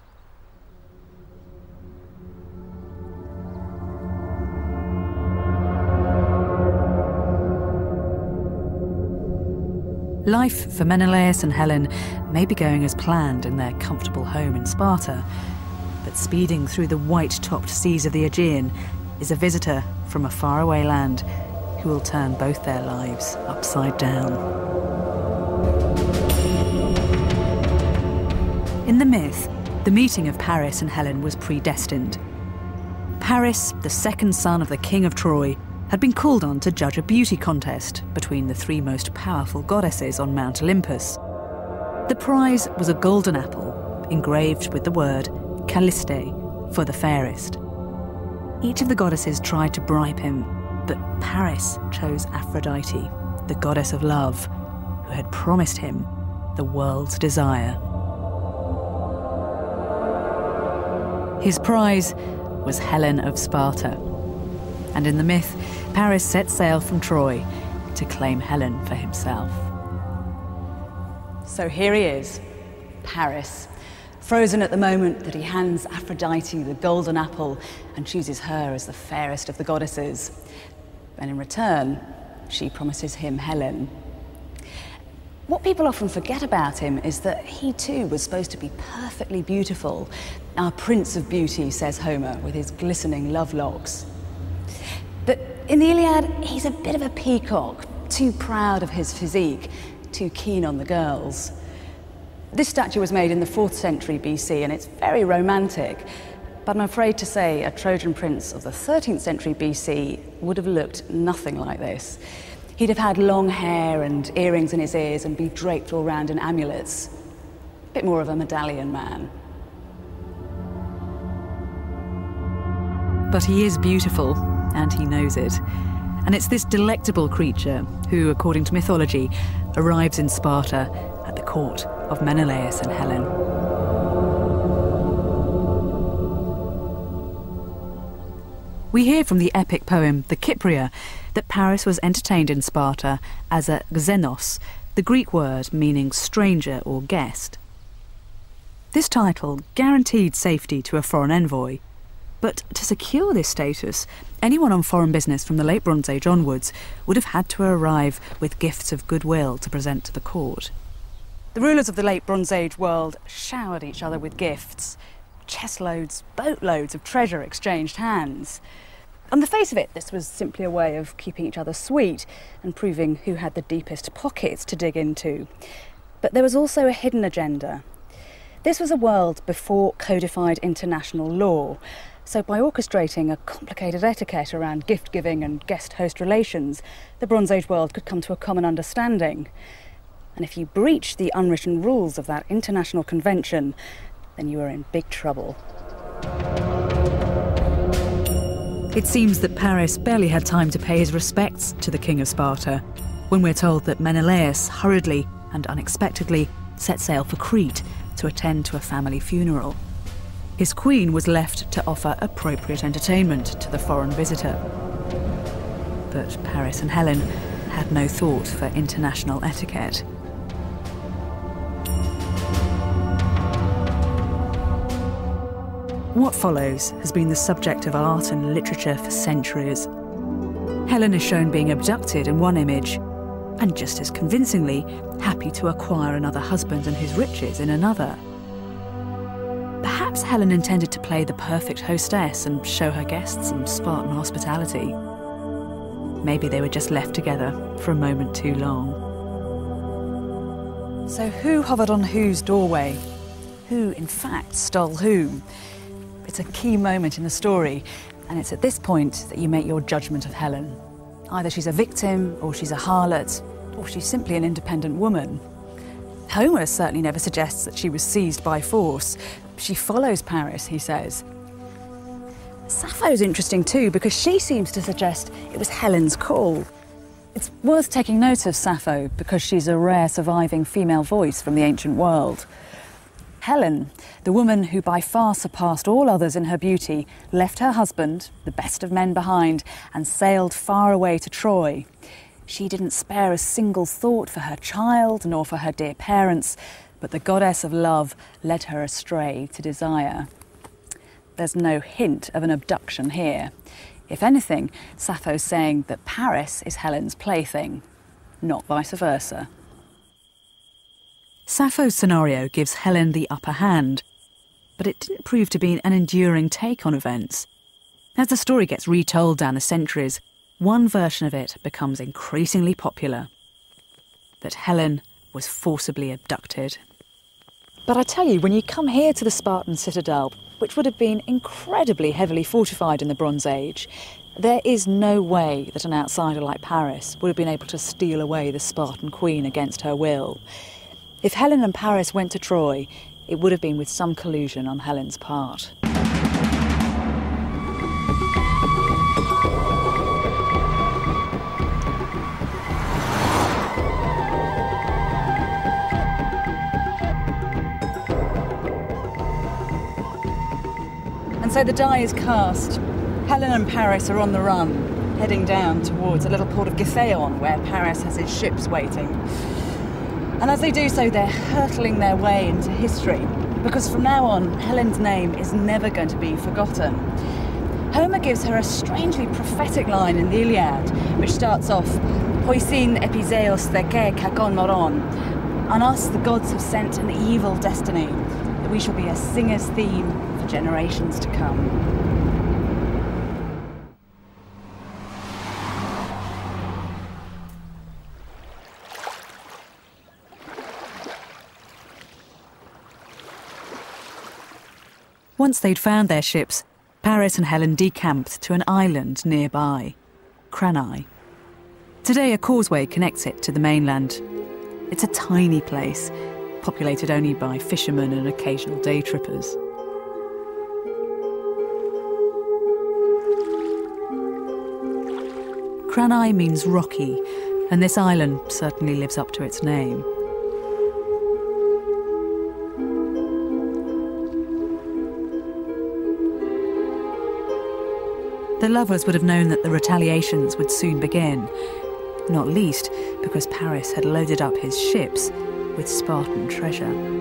Life for Menelaus and Helen may be going as planned in their comfortable home in Sparta, but speeding through the white-topped seas of the Aegean is a visitor from a faraway land who will turn both their lives upside down. In the myth, the meeting of Paris and Helen was predestined. Paris, the second son of the King of Troy, had been called on to judge a beauty contest between the 3 most powerful goddesses on Mount Olympus. The prize was a golden apple engraved with the word Calliste, for the fairest. Each of the goddesses tried to bribe him, but Paris chose Aphrodite, the goddess of love, who had promised him the world's desire. His prize was Helen of Sparta. And in the myth, Paris set sail from Troy to claim Helen for himself. So here he is, Paris, frozen at the moment that he hands Aphrodite the golden apple and chooses her as the fairest of the goddesses. And in return, she promises him Helen. What people often forget about him is that he too was supposed to be perfectly beautiful. Our Prince of Beauty, says Homer, with his glistening love locks. But in the Iliad, he's a bit of a peacock, too proud of his physique, too keen on the girls. This statue was made in the 4th century BC, and it's very romantic. But I'm afraid to say a Trojan prince of the 13th century BC would have looked nothing like this. He'd have had long hair and earrings in his ears and be draped all round in amulets. A bit more of a medallion man. But he is beautiful, and he knows it. And it's this delectable creature who, according to mythology, arrives in Sparta at the court of Menelaus and Helen. We hear from the epic poem The Kypria that Paris was entertained in Sparta as a xenos, the Greek word meaning stranger or guest. This title guaranteed safety to a foreign envoy. But to secure this status, anyone on foreign business from the Late Bronze Age onwards would have had to arrive with gifts of goodwill to present to the court. The rulers of the Late Bronze Age world showered each other with gifts. Chestloads, boatloads of treasure exchanged hands. On the face of it, this was simply a way of keeping each other sweet and proving who had the deepest pockets to dig into. But there was also a hidden agenda. This was a world before codified international law. So by orchestrating a complicated etiquette around gift-giving and guest-host relations, the Bronze Age world could come to a common understanding. And if you breached the unwritten rules of that international convention, then you were in big trouble. It seems that Paris barely had time to pay his respects to the King of Sparta when we're told that Menelaus hurriedly and unexpectedly set sail for Crete to attend to a family funeral. His queen was left to offer appropriate entertainment to the foreign visitor. But Paris and Helen had no thought for international etiquette. What follows has been the subject of art and literature for centuries. Helen is shown being abducted in one image, and just as convincingly, happy to acquire another husband and his riches in another. Perhaps Helen intended to play the perfect hostess and show her guests some Spartan hospitality. Maybe they were just left together for a moment too long. So who hovered on whose doorway? Who, in fact, stole whom? It's a key moment in the story, and it's at this point that you make your judgment of Helen. Either she's a victim, or she's a harlot, or she's simply an independent woman. Homer certainly never suggests that she was seized by force. She follows Paris, he says. Sappho's interesting too, because she seems to suggest it was Helen's call. It's worth taking note of Sappho because she's a rare surviving female voice from the ancient world. Helen, the woman who by far surpassed all others in her beauty, left her husband, the best of men behind, and sailed far away to Troy. She didn't spare a single thought for her child nor for her dear parents, but the goddess of love led her astray to desire. There's no hint of an abduction here. If anything, Sappho's saying that Paris is Helen's plaything, not vice versa. Sappho's scenario gives Helen the upper hand, but it didn't prove to be an enduring take on events. As the story gets retold down the centuries, one version of it becomes increasingly popular: that Helen was forcibly abducted. But I tell you, when you come here to the Spartan citadel, which would have been incredibly heavily fortified in the Bronze Age, there is no way that an outsider like Paris would have been able to steal away the Spartan queen against her will. If Helen and Paris went to Troy, it would have been with some collusion on Helen's part. And so the die is cast. Helen and Paris are on the run, heading down towards a little port of Githaion, where Paris has his ships waiting. And as they do so, they're hurtling their way into history, because from now on, Helen's name is never going to be forgotten. Homer gives her a strangely prophetic line in the Iliad, which starts off, "Poisin episeos theke kakon moron." On us, the gods have sent an evil destiny, that we shall be a singer's theme for generations to come. Once they'd found their ships, Paris and Helen decamped to an island nearby, Cranae. Today, a causeway connects it to the mainland. It's a tiny place, populated only by fishermen and occasional day trippers. Cranae means rocky, and this island certainly lives up to its name. The lovers would have known that the retaliations would soon begin, not least because Paris had loaded up his ships with Spartan treasure.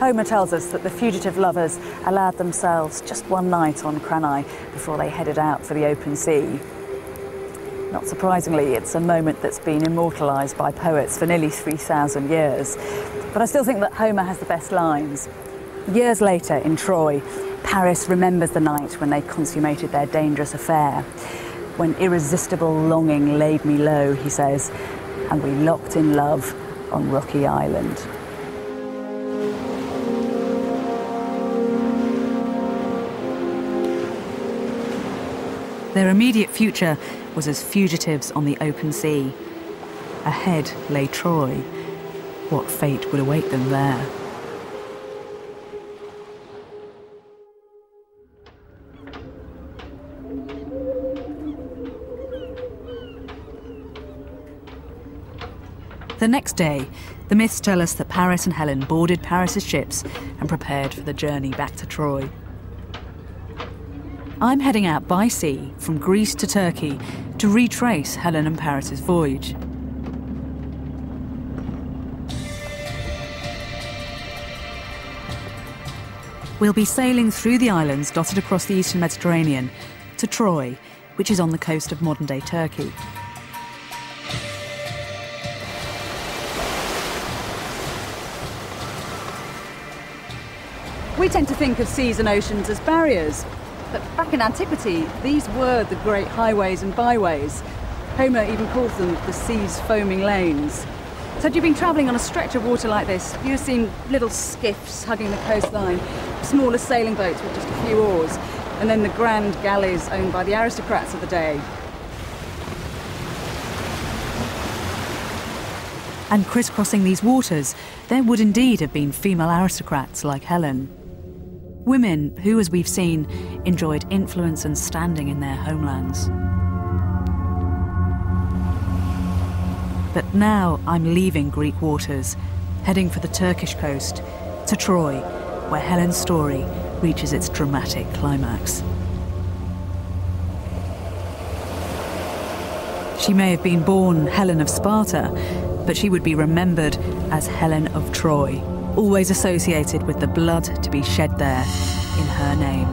Homer tells us that the fugitive lovers allowed themselves just one night on Cranae before they headed out for the open sea. Not surprisingly, it's a moment that's been immortalised by poets for nearly 3,000 years. But I still think that Homer has the best lines. Years later, in Troy, Paris remembers the night when they consummated their dangerous affair. When irresistible longing laid me low, he says, and we locked in love on Rocky Island. Their immediate future was as fugitives on the open sea. Ahead lay Troy. What fate would await them there? The next day, the myths tell us that Paris and Helen boarded Paris's ships and prepared for the journey back to Troy. I'm heading out by sea from Greece to Turkey to retrace Helen and Paris's voyage. We'll be sailing through the islands dotted across the eastern Mediterranean to Troy, which is on the coast of modern-day Turkey. We tend to think of seas and oceans as barriers, but back in antiquity, these were the great highways and byways. Homer even calls them the sea's foaming lanes. So had you been travelling on a stretch of water like this, you'd have seen little skiffs hugging the coastline, smaller sailing boats with just a few oars, and then the grand galleys owned by the aristocrats of the day. And crisscrossing these waters, there would indeed have been female aristocrats like Helen. Women who, as we've seen, enjoyed influence and standing in their homelands. But now I'm leaving Greek waters, heading for the Turkish coast, to Troy, where Helen's story reaches its dramatic climax. She may have been born Helen of Sparta, but she would be remembered as Helen of Troy, always associated with the blood to be shed there in her name.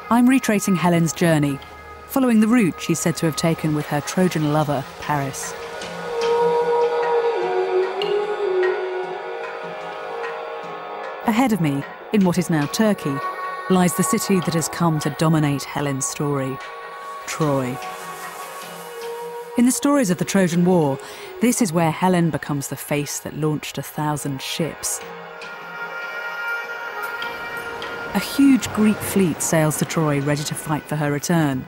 I'm retracing Helen's journey, following the route she's said to have taken with her Trojan lover, Paris. Ahead of me, in what is now Turkey, lies the city that has come to dominate Helen's story, Troy. In the stories of the Trojan War, this is where Helen becomes the face that launched 1,000 ships. A huge Greek fleet sails to Troy ready to fight for her return,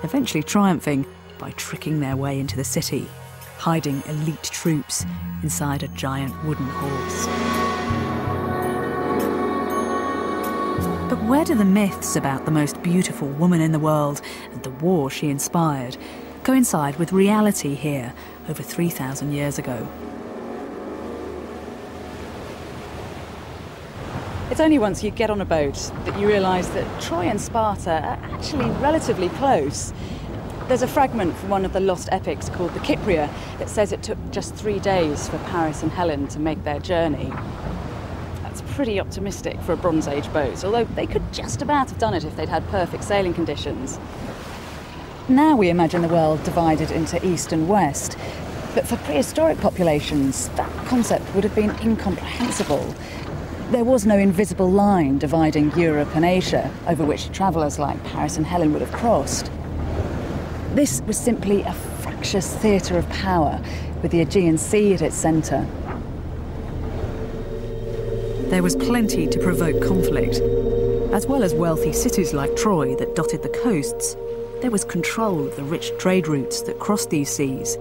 eventually triumphing by tricking their way into the city, hiding elite troops inside a giant wooden horse. But where do the myths about the most beautiful woman in the world and the war she inspired coincide with reality here over 3,000 years ago? It's only once you get on a boat that you realise that Troy and Sparta are actually relatively close. There's a fragment from one of the lost epics called the Kypria that says it took just 3 days for Paris and Helen to make their journey. That's pretty optimistic for a Bronze Age boat, although they could just about have done it if they'd had perfect sailing conditions. Now we imagine the world divided into east and west, but for prehistoric populations, that concept would have been incomprehensible. There was no invisible line dividing Europe and Asia, over which travellers like Paris and Helen would have crossed. This was simply a fractious theatre of power, with the Aegean Sea at its centre. There was plenty to provoke conflict. As well as wealthy cities like Troy that dotted the coasts, there was control of the rich trade routes that crossed these seas,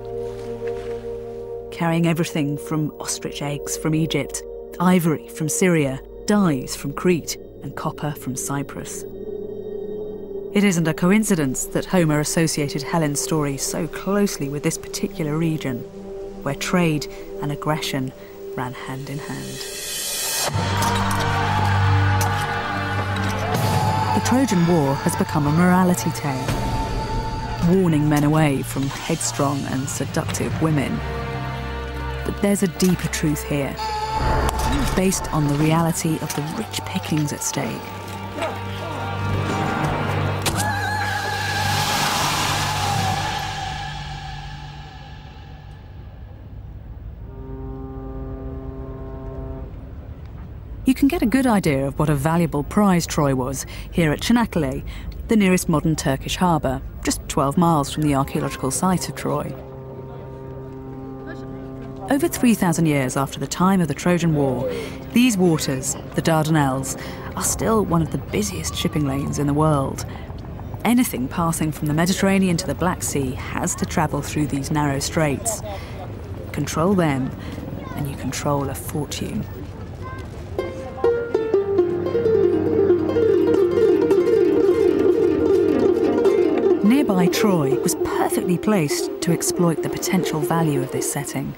carrying everything from ostrich eggs from Egypt, ivory from Syria, dyes from Crete, and copper from Cyprus. It isn't a coincidence that Homer associated Helen's story so closely with this particular region, where trade and aggression ran hand in hand. The Trojan War has become a morality tale, warning men away from headstrong and seductive women. But there's a deeper truth here, based on the reality of the rich pickings at stake. You can get a good idea of what a valuable prize Troy was here at Çanakkale, the nearest modern Turkish harbour, just 12 miles from the archaeological site of Troy. Over 3,000 years after the time of the Trojan War, these waters, the Dardanelles, are still one of the busiest shipping lanes in the world. Anything passing from the Mediterranean to the Black Sea has to travel through these narrow straits. Control them, and you control a fortune. Nearby Troy was perfectly placed to exploit the potential value of this setting.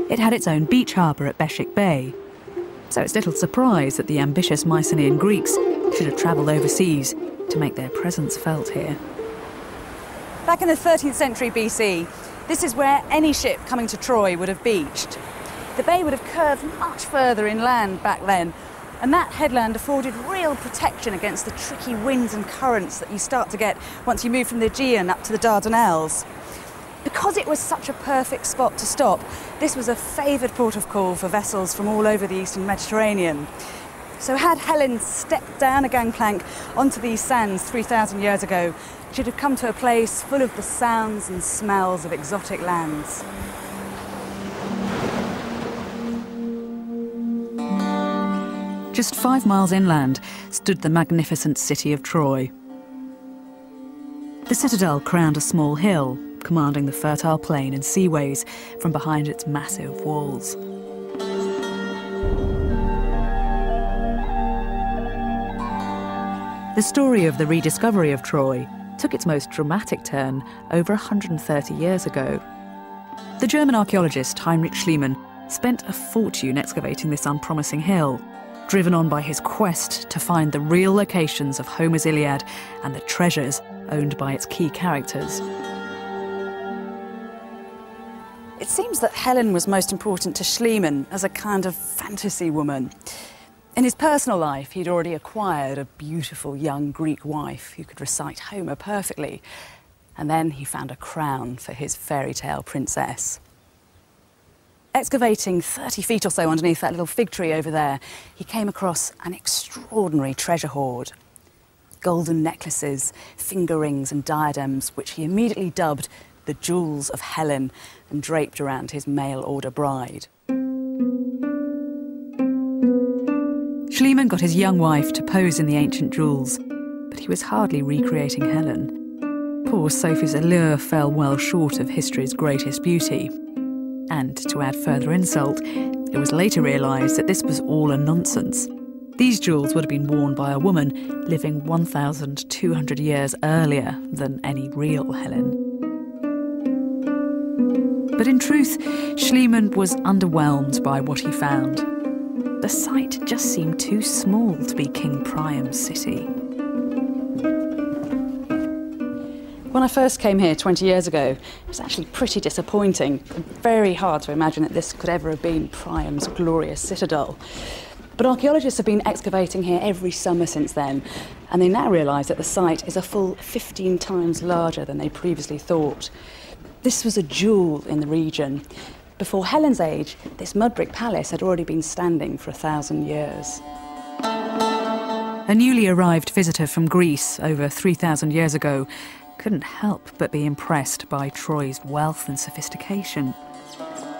It had its own beach harbour at Beshik Bay, so it's little surprise that the ambitious Mycenaean Greeks should have travelled overseas to make their presence felt here. Back in the 13th century BC, this is where any ship coming to Troy would have beached. The bay would have curved much further inland back then, and that headland afforded real protection against the tricky winds and currents that you start to get once you move from the Aegean up to the Dardanelles. Because it was such a perfect spot to stop, this was a favoured port of call for vessels from all over the eastern Mediterranean. So had Helen stepped down a gangplank onto these sands 3,000 years ago, she'd have come to a place full of the sounds and smells of exotic lands. Just 5 miles inland stood the magnificent city of Troy. The citadel crowned a small hill, commanding the fertile plain and seaways from behind its massive walls. The story of the rediscovery of Troy took its most dramatic turn over 130 years ago. The German archaeologist Heinrich Schliemann spent a fortune excavating this unpromising hill, driven on by his quest to find the real locations of Homer's Iliad and the treasures owned by its key characters. It seems that Helen was most important to Schliemann as a kind of fantasy woman. In his personal life, he'd already acquired a beautiful young Greek wife who could recite Homer perfectly, and then he found a crown for his fairy tale princess. Excavating 30 feet or so underneath that little fig tree over there, he came across an extraordinary treasure hoard. Golden necklaces, finger rings and diadems, which he immediately dubbed the Jewels of Helen, and draped around his mail-order bride. Schliemann got his young wife to pose in the ancient jewels, but he was hardly recreating Helen. Poor Sophie's allure fell well short of history's greatest beauty. And to add further insult, it was later realised that this was all a nonsense. These jewels would have been worn by a woman living 1,200 years earlier than any real Helen. But in truth, Schliemann was underwhelmed by what he found. The site just seemed too small to be King Priam's city. When I first came here 20 years ago, it was actually pretty disappointing. Very hard to imagine that this could ever have been Priam's glorious citadel. But archaeologists have been excavating here every summer since then, and they now realise that the site is a full 15 times larger than they previously thought. This was a jewel in the region. Before Helen's age, this mud brick palace had already been standing for 1,000 years. A newly arrived visitor from Greece over 3,000 years ago couldn't help but be impressed by Troy's wealth and sophistication.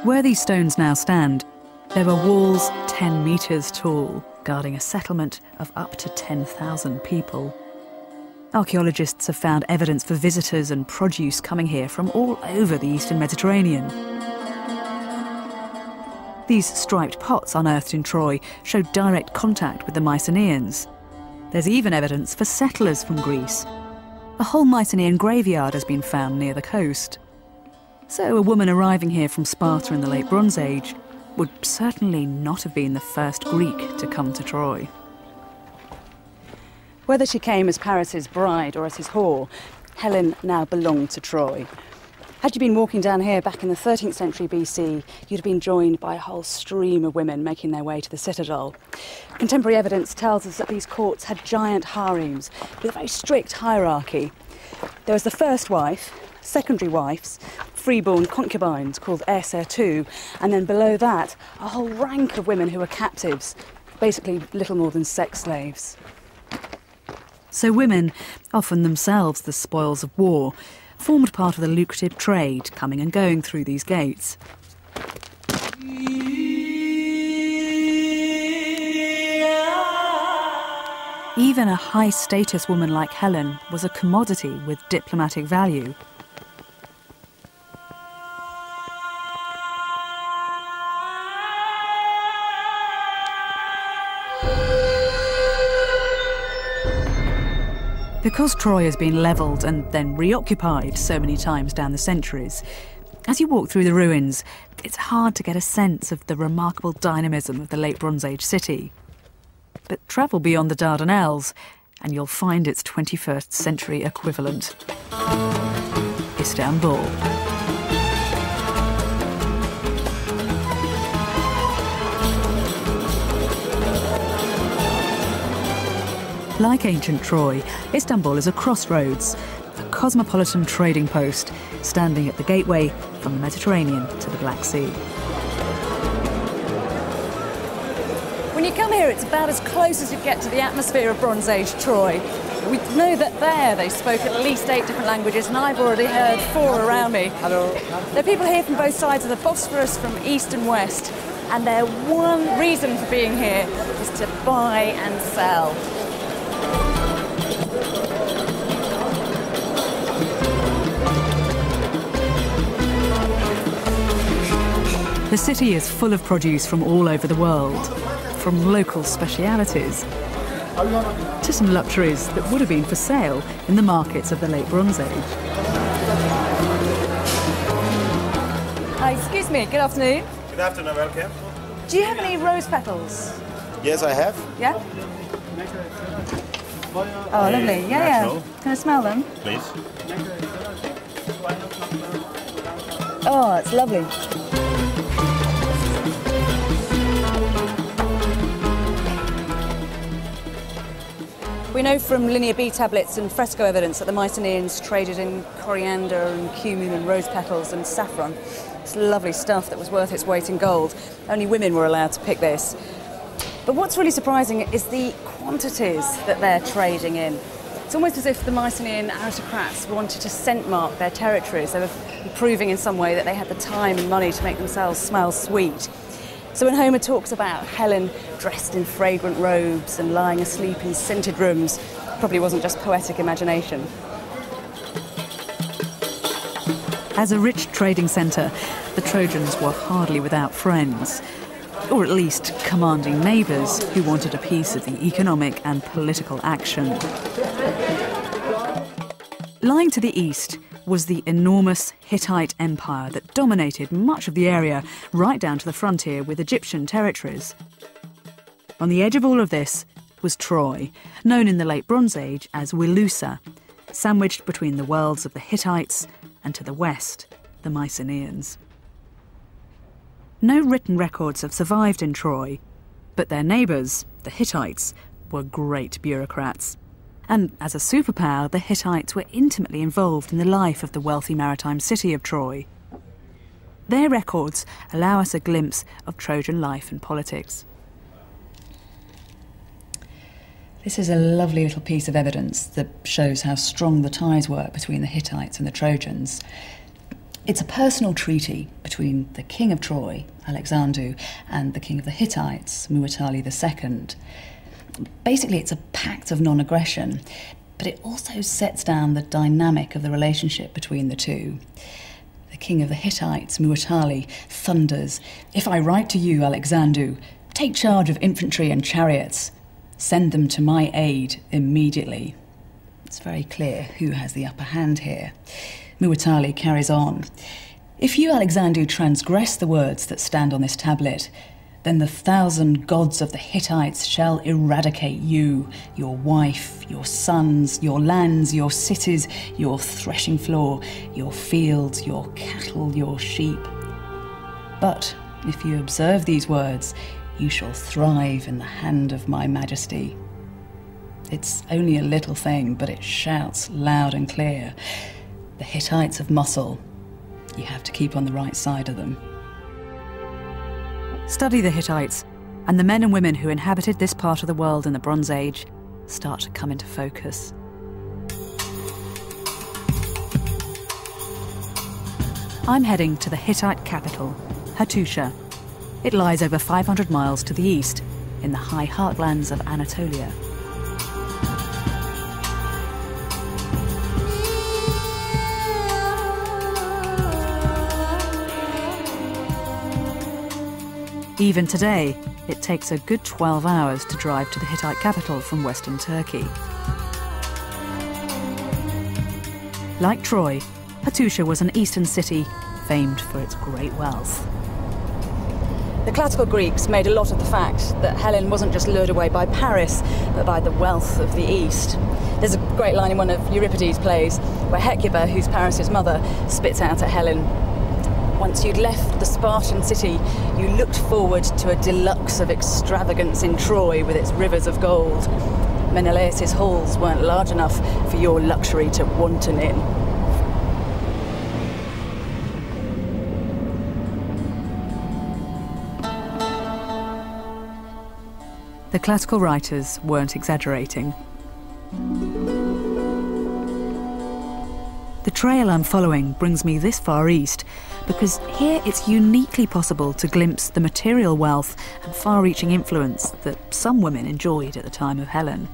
Where these stones now stand, there were walls 10 metres tall, guarding a settlement of up to 10,000 people. Archaeologists have found evidence for visitors and produce coming here from all over the eastern Mediterranean. These striped pots unearthed in Troy showed direct contact with the Mycenaeans. There's even evidence for settlers from Greece. A whole Mycenaean graveyard has been found near the coast. So a woman arriving here from Sparta in the Late Bronze Age would certainly not have been the first Greek to come to Troy. Whether she came as Paris's bride or as his whore, Helen now belonged to Troy. Had you been walking down here back in the 13th century BC, you'd have been joined by a whole stream of women making their way to the citadel. Contemporary evidence tells us that these courts had giant harems with a very strict hierarchy. There was the first wife, secondary wives, freeborn concubines called heir-surtout, and then below that, a whole rank of women who were captives, basically little more than sex slaves. So women, often themselves the spoils of war, formed part of the lucrative trade coming and going through these gates. Even a high-status woman like Helen was a commodity with diplomatic value. Because Troy has been levelled and then reoccupied so many times down the centuries, as you walk through the ruins, it's hard to get a sense of the remarkable dynamism of the Late Bronze Age city. But travel beyond the Dardanelles and you'll find its 21st century equivalent. Istanbul. Like ancient Troy, Istanbul is a crossroads, a cosmopolitan trading post, standing at the gateway from the Mediterranean to the Black Sea. When you come here, it's about as close as you get to the atmosphere of Bronze Age Troy. We know that there they spoke at least 8 different languages, and I've already heard 4 around me. Hello. There are people here from both sides of the Bosphorus, from east and west, and their one reason for being here is to buy and sell. The city is full of produce from all over the world, from local specialities to some luxuries that would have been for sale in the markets of the Late Bronze Age. Hi, excuse me, good afternoon. Good afternoon, welcome. Do you have any rose petals? Yes, I have. Yeah? Oh, lovely. Yeah, natural. yeah. Can I smell them? Please. Oh, it's lovely. We know from Linear B tablets and fresco evidence that the Mycenaeans traded in coriander and cumin and rose petals and saffron. It's lovely stuff that was worth its weight in gold. Only women were allowed to pick this. But what's really surprising is the quantities that they're trading in. It's almost as if the Mycenaean aristocrats wanted to scent mark their territories. They were proving in some way that they had the time and money to make themselves smell sweet. So when Homer talks about Helen dressed in fragrant robes and lying asleep in scented rooms, it probably wasn't just poetic imagination. As a rich trading centre, the Trojans were hardly without friends, or at least commanding neighbours who wanted a piece of the economic and political action. Lying to the east was the enormous Hittite Empire that dominated much of the area right down to the frontier with Egyptian territories. On the edge of all of this was Troy, known in the Late Bronze Age as Wilusa, sandwiched between the worlds of the Hittites and to the west, the Mycenaeans. No written records have survived in Troy, But their neighbours, the Hittites, were great bureaucrats. And as a superpower, the Hittites were intimately involved in the life of the wealthy maritime city of Troy. Their records allow us a glimpse of Trojan life and politics. This is a lovely little piece of evidence that shows how strong the ties were between the Hittites and the Trojans. It's a personal treaty between the king of Troy, Alexander, and the king of the Hittites, Muwatalli II. Basically, it's a pact of non-aggression, but it also sets down the dynamic of the relationship between the two. The king of the Hittites, Muwatalli, thunders, "If I write to you, Alexander, take charge of infantry and chariots. Send them to my aid immediately." It's very clear who has the upper hand here. Muwatalli carries on. "If you, Alexander, transgress the words that stand on this tablet, then the 1,000 gods of the Hittites shall eradicate you, your wife, your sons, your lands, your cities, your threshing floor, your fields, your cattle, your sheep. But if you observe these words, you shall thrive in the hand of my majesty." It's only a little thing, but it shouts loud and clear. The Hittites of muscle. You have to keep on the right side of them. Study the Hittites, and the men and women who inhabited this part of the world in the Bronze Age start to come into focus. I'm heading to the Hittite capital, Hattusha. It lies over 500 miles to the east, in the high heartlands of Anatolia. Even today, it takes a good 12 hours to drive to the Hittite capital from western Turkey. Like Troy, Hattusha was an eastern city famed for its great wealth. The classical Greeks made a lot of the fact that Helen wasn't just lured away by Paris, but by the wealth of the East. There's a great line in one of Euripides' plays where Hecuba, who's Paris' mother, spits out at Helen, "Once you'd left the Spartan city, you looked forward to a deluxe of extravagance in Troy with its rivers of gold. Menelaus' halls weren't large enough for your luxury to wanton in." The classical writers weren't exaggerating. The trail I'm following brings me this far east because here it's uniquely possible to glimpse the material wealth and far-reaching influence that some women enjoyed at the time of Helen.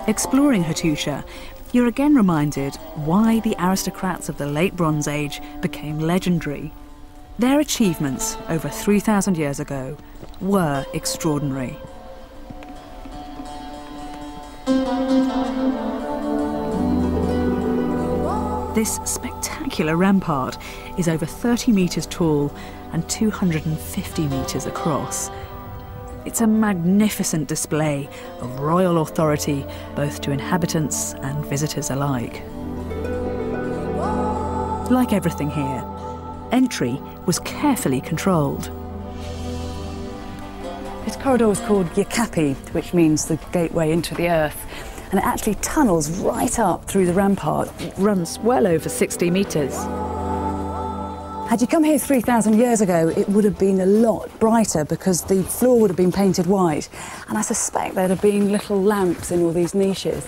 Exploring Hattusha, you're again reminded why the aristocrats of the late Bronze Age became legendary. Their achievements over 3,000 years ago were extraordinary. This spectacular rampart is over 30 metres tall and 250 metres across. It's a magnificent display of royal authority, both to inhabitants and visitors alike. Like everything here, entry was carefully controlled. This corridor is called Yekapi, which means the gateway into the earth. And it actually tunnels right up through the rampart. It runs well over 60 metres. Had you come here 3,000 years ago, it would have been a lot brighter because the floor would have been painted white. And I suspect there'd have been little lamps in all these niches.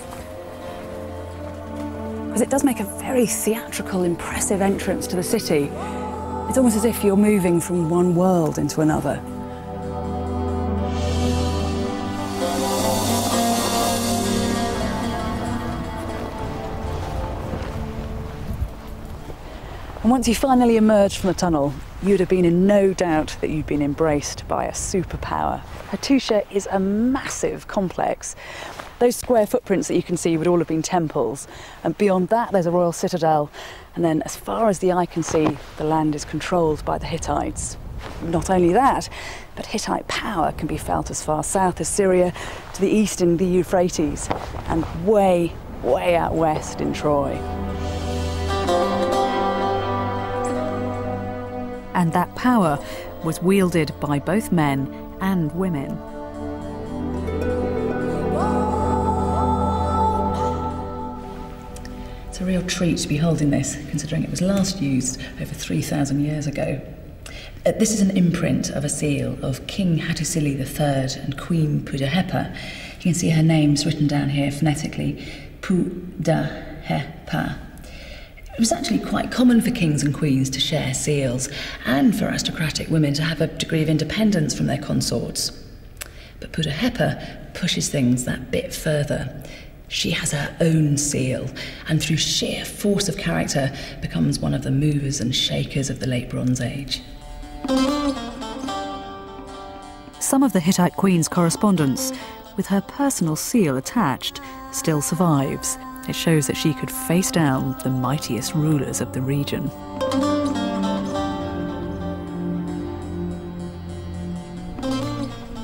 Because it does make a very theatrical, impressive entrance to the city. It's almost as if you're moving from one world into another. And once you finally emerged from the tunnel, you'd have been in no doubt that you'd been embraced by a superpower. Hattusha is a massive complex. Those square footprints that you can see would all have been temples. And beyond that, there's a royal citadel. And then as far as the eye can see, the land is controlled by the Hittites. Not only that, but Hittite power can be felt as far south as Syria, to the east in the Euphrates, and way, way out west in Troy. And that power was wielded by both men and women. It's a real treat to be holding this, considering it was last used over 3,000 years ago. This is an imprint of a seal of King Hattusili III and Queen Puddaheppa. You can see her names written down here phonetically, Puddaheppa. It was actually quite common for kings and queens to share seals, and for aristocratic women to have a degree of independence from their consorts. But Puddaheppa pushes things that bit further. She has her own seal, and through sheer force of character becomes one of the movers and shakers of the Late Bronze Age. Some of the Hittite queen's correspondence, with her personal seal attached, still survives. It shows that she could face down the mightiest rulers of the region.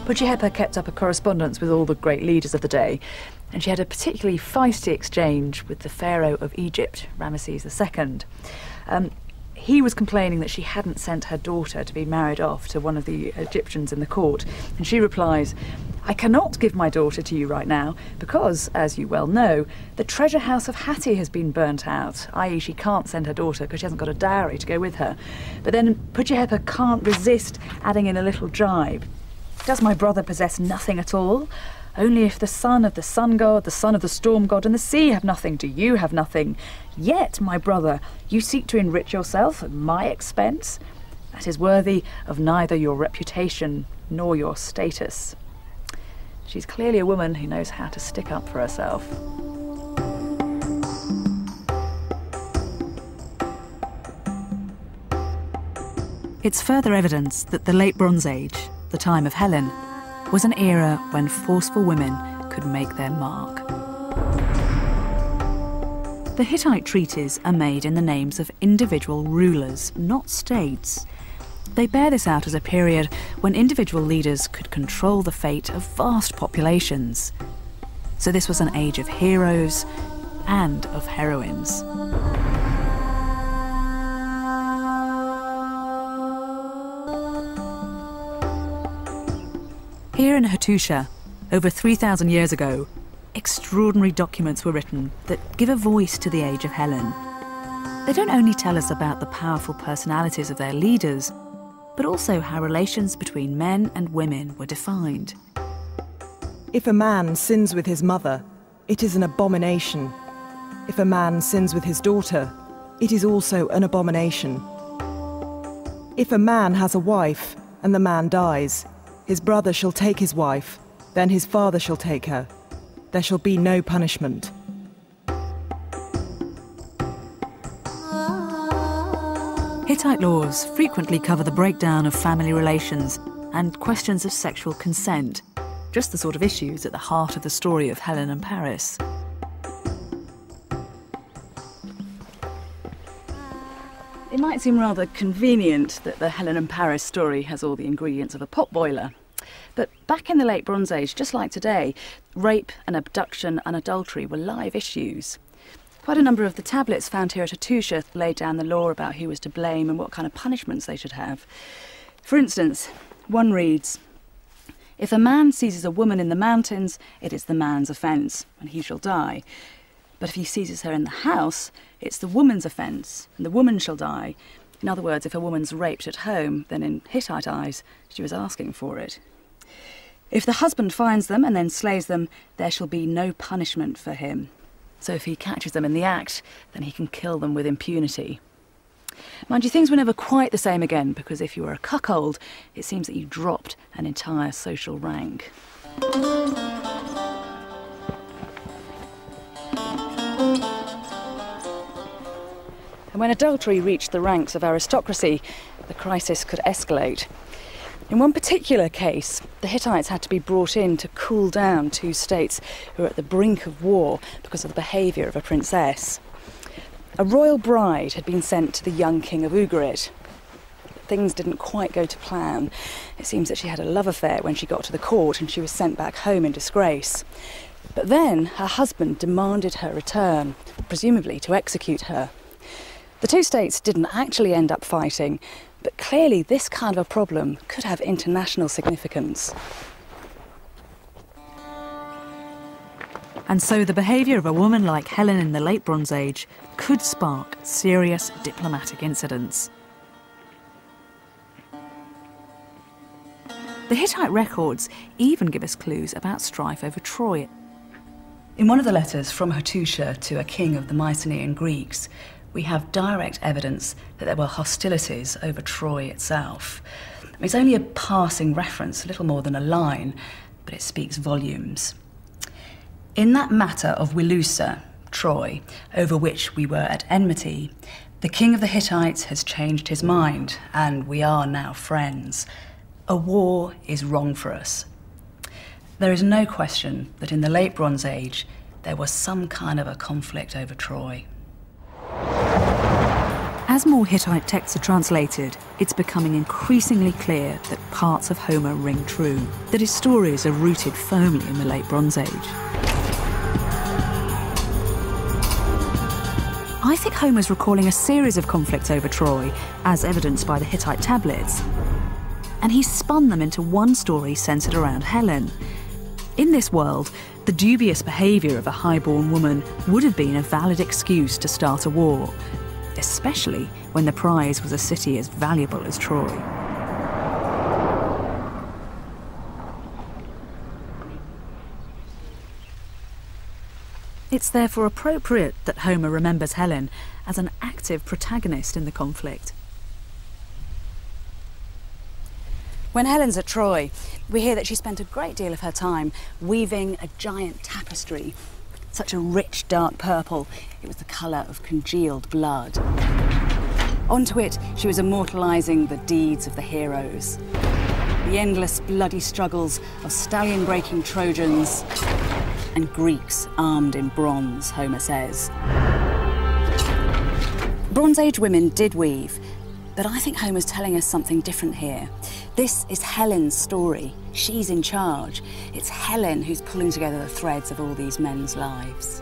Puddaheppa kept up a correspondence with all the great leaders of the day, and she had a particularly feisty exchange with the Pharaoh of Egypt, Ramesses II. He was complaining that she hadn't sent her daughter to be married off to one of the Egyptians in the court, and she replies, "I cannot give my daughter to you right now because, as you well know, the treasure house of Hatti has been burnt out, i.e. she can't send her daughter because she hasn't got a dowry to go with her." But then Puddaheppa can't resist adding in a little jibe. "Does my brother possess nothing at all? Only if the son of the sun god, the son of the storm god, and the sea have nothing, do you have nothing. Yet, my brother, you seek to enrich yourself at my expense? That is worthy of neither your reputation nor your status." She's clearly a woman who knows how to stick up for herself. It's further evidence that the Late Bronze Age, the time of Helen, was an era when forceful women could make their mark. The Hittite treaties are made in the names of individual rulers, not states. They bear this out as a period when individual leaders could control the fate of vast populations. So this was an age of heroes and of heroines. Here in Hattusha, over 3,000 years ago, extraordinary documents were written that give a voice to the age of Helen. They don't only tell us about the powerful personalities of their leaders, but also how relations between men and women were defined. If a man sins with his mother, it is an abomination. If a man sins with his daughter, it is also an abomination. If a man has a wife and the man dies, his brother shall take his wife, then his father shall take her. There shall be no punishment. Hittite laws frequently cover the breakdown of family relations and questions of sexual consent, just the sort of issues at the heart of the story of Helen and Paris. It might seem rather convenient that the Helen and Paris story has all the ingredients of a potboiler. But back in the Late Bronze Age, just like today, rape and abduction and adultery were live issues. Quite a number of the tablets found here at Hattusha laid down the law about who was to blame and what kind of punishments they should have. For instance, one reads, "If a man seizes a woman in the mountains, it is the man's offence, and he shall die. But if he seizes her in the house, it's the woman's offence, and the woman shall die." In other words, if a woman's raped at home, then in Hittite eyes, she was asking for it. "If the husband finds them and then slays them, there shall be no punishment for him. So if he catches them in the act, then he can kill them with impunity." Mind you, things were never quite the same again, because if you were a cuckold, it seems that you dropped an entire social rank. And when adultery reached the ranks of aristocracy, the crisis could escalate. In one particular case, the Hittites had to be brought in to cool down two states who were at the brink of war because of the behaviour of a princess. A royal bride had been sent to the young king of Ugarit. Things didn't quite go to plan. It seems that she had a love affair when she got to the court and she was sent back home in disgrace. But then her husband demanded her return, presumably to execute her. The two states didn't actually end up fighting, but clearly this kind of a problem could have international significance. And so the behaviour of a woman like Helen in the Late Bronze Age could spark serious diplomatic incidents. The Hittite records even give us clues about strife over Troy. In one of the letters from Hattusha to a king of the Mycenaean Greeks, we have direct evidence that there were hostilities over Troy itself. It's only a passing reference, little more than a line, but it speaks volumes. In that matter of Wilusa, Troy, over which we were at enmity, the king of the Hittites has changed his mind, and we are now friends. A war is wrong for us. There is no question that in the Late Bronze Age, there was some kind of a conflict over Troy. As more Hittite texts are translated, it's becoming increasingly clear that parts of Homer ring true, that his stories are rooted firmly in the Late Bronze Age. I think Homer's recalling a series of conflicts over Troy, as evidenced by the Hittite tablets, and he's spun them into one story centred around Helen. In this world, the dubious behaviour of a highborn woman would have been a valid excuse to start a war, especially when the prize was a city as valuable as Troy. It's therefore appropriate that Homer remembers Helen as an active protagonist in the conflict. When Helen's at Troy, we hear that she spent a great deal of her time weaving a giant tapestry, such a rich dark purple, it was the colour of congealed blood. Onto it, she was immortalising the deeds of the heroes, the endless bloody struggles of stallion-breaking Trojans and Greeks armed in bronze, Homer says. Bronze Age women did weave, but I think Homer's telling us something different here. This is Helen's story. She's in charge. It's Helen who's pulling together the threads of all these men's lives.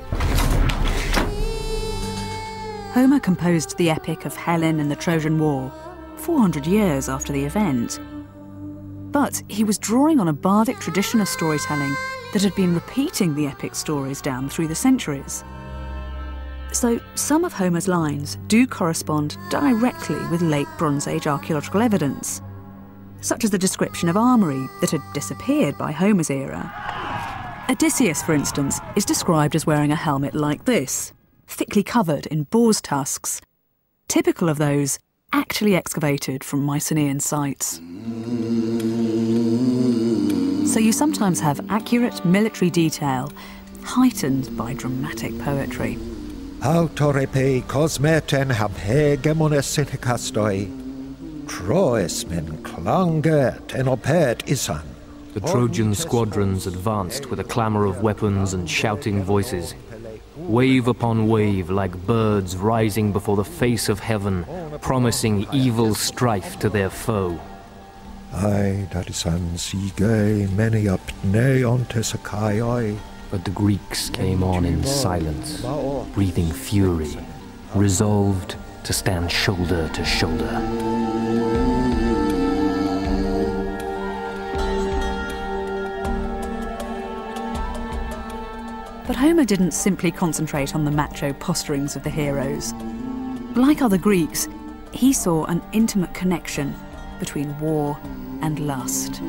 Homer composed the epic of Helen and the Trojan War 400 years after the event. But he was drawing on a bardic tradition of storytelling that had been repeating the epic stories down through the centuries. So some of Homer's lines do correspond directly with late Bronze Age archaeological evidence, such as the description of armoury that had disappeared by Homer's era. Odysseus, for instance, is described as wearing a helmet like this, thickly covered in boar's tusks, typical of those actually excavated from Mycenaean sites. So you sometimes have accurate military detail, heightened by dramatic poetry. Autorepe cosmeten hab hegemones sinicastoi, Troes men clanget en opet isan. The Trojan squadrons advanced with a clamour of weapons and shouting voices. Wave upon wave, like birds rising before the face of heaven, promising evil strife to their foe. Ai dadisan sige many up neontes akaioi. But the Greeks came on in silence, breathing fury, resolved to stand shoulder to shoulder. But Homer didn't simply concentrate on the macho posturings of the heroes. Like other Greeks, he saw an intimate connection between war and lust.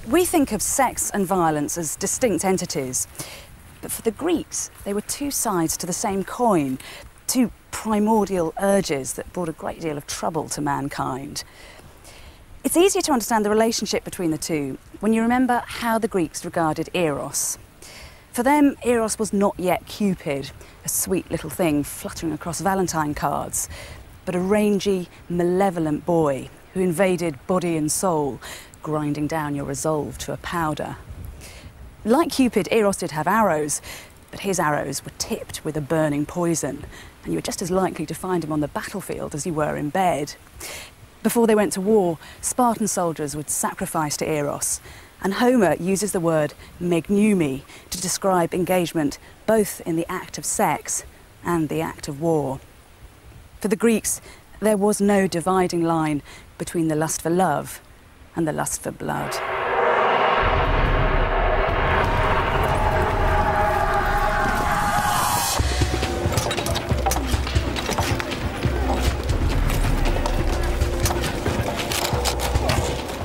We think of sex and violence as distinct entities, but for the Greeks, they were two sides to the same coin, two primordial urges that brought a great deal of trouble to mankind. It's easier to understand the relationship between the two when you remember how the Greeks regarded Eros. For them, Eros was not yet Cupid, a sweet little thing fluttering across Valentine cards, but a rangy, malevolent boy who invaded body and soul, grinding down your resolve to a powder. Like Cupid, Eros did have arrows, but his arrows were tipped with a burning poison, and you were just as likely to find him on the battlefield as you were in bed. Before they went to war, Spartan soldiers would sacrifice to Eros, and Homer uses the word megnumi to describe engagement both in the act of sex and the act of war. For the Greeks, there was no dividing line between the lust for love and the lust for blood.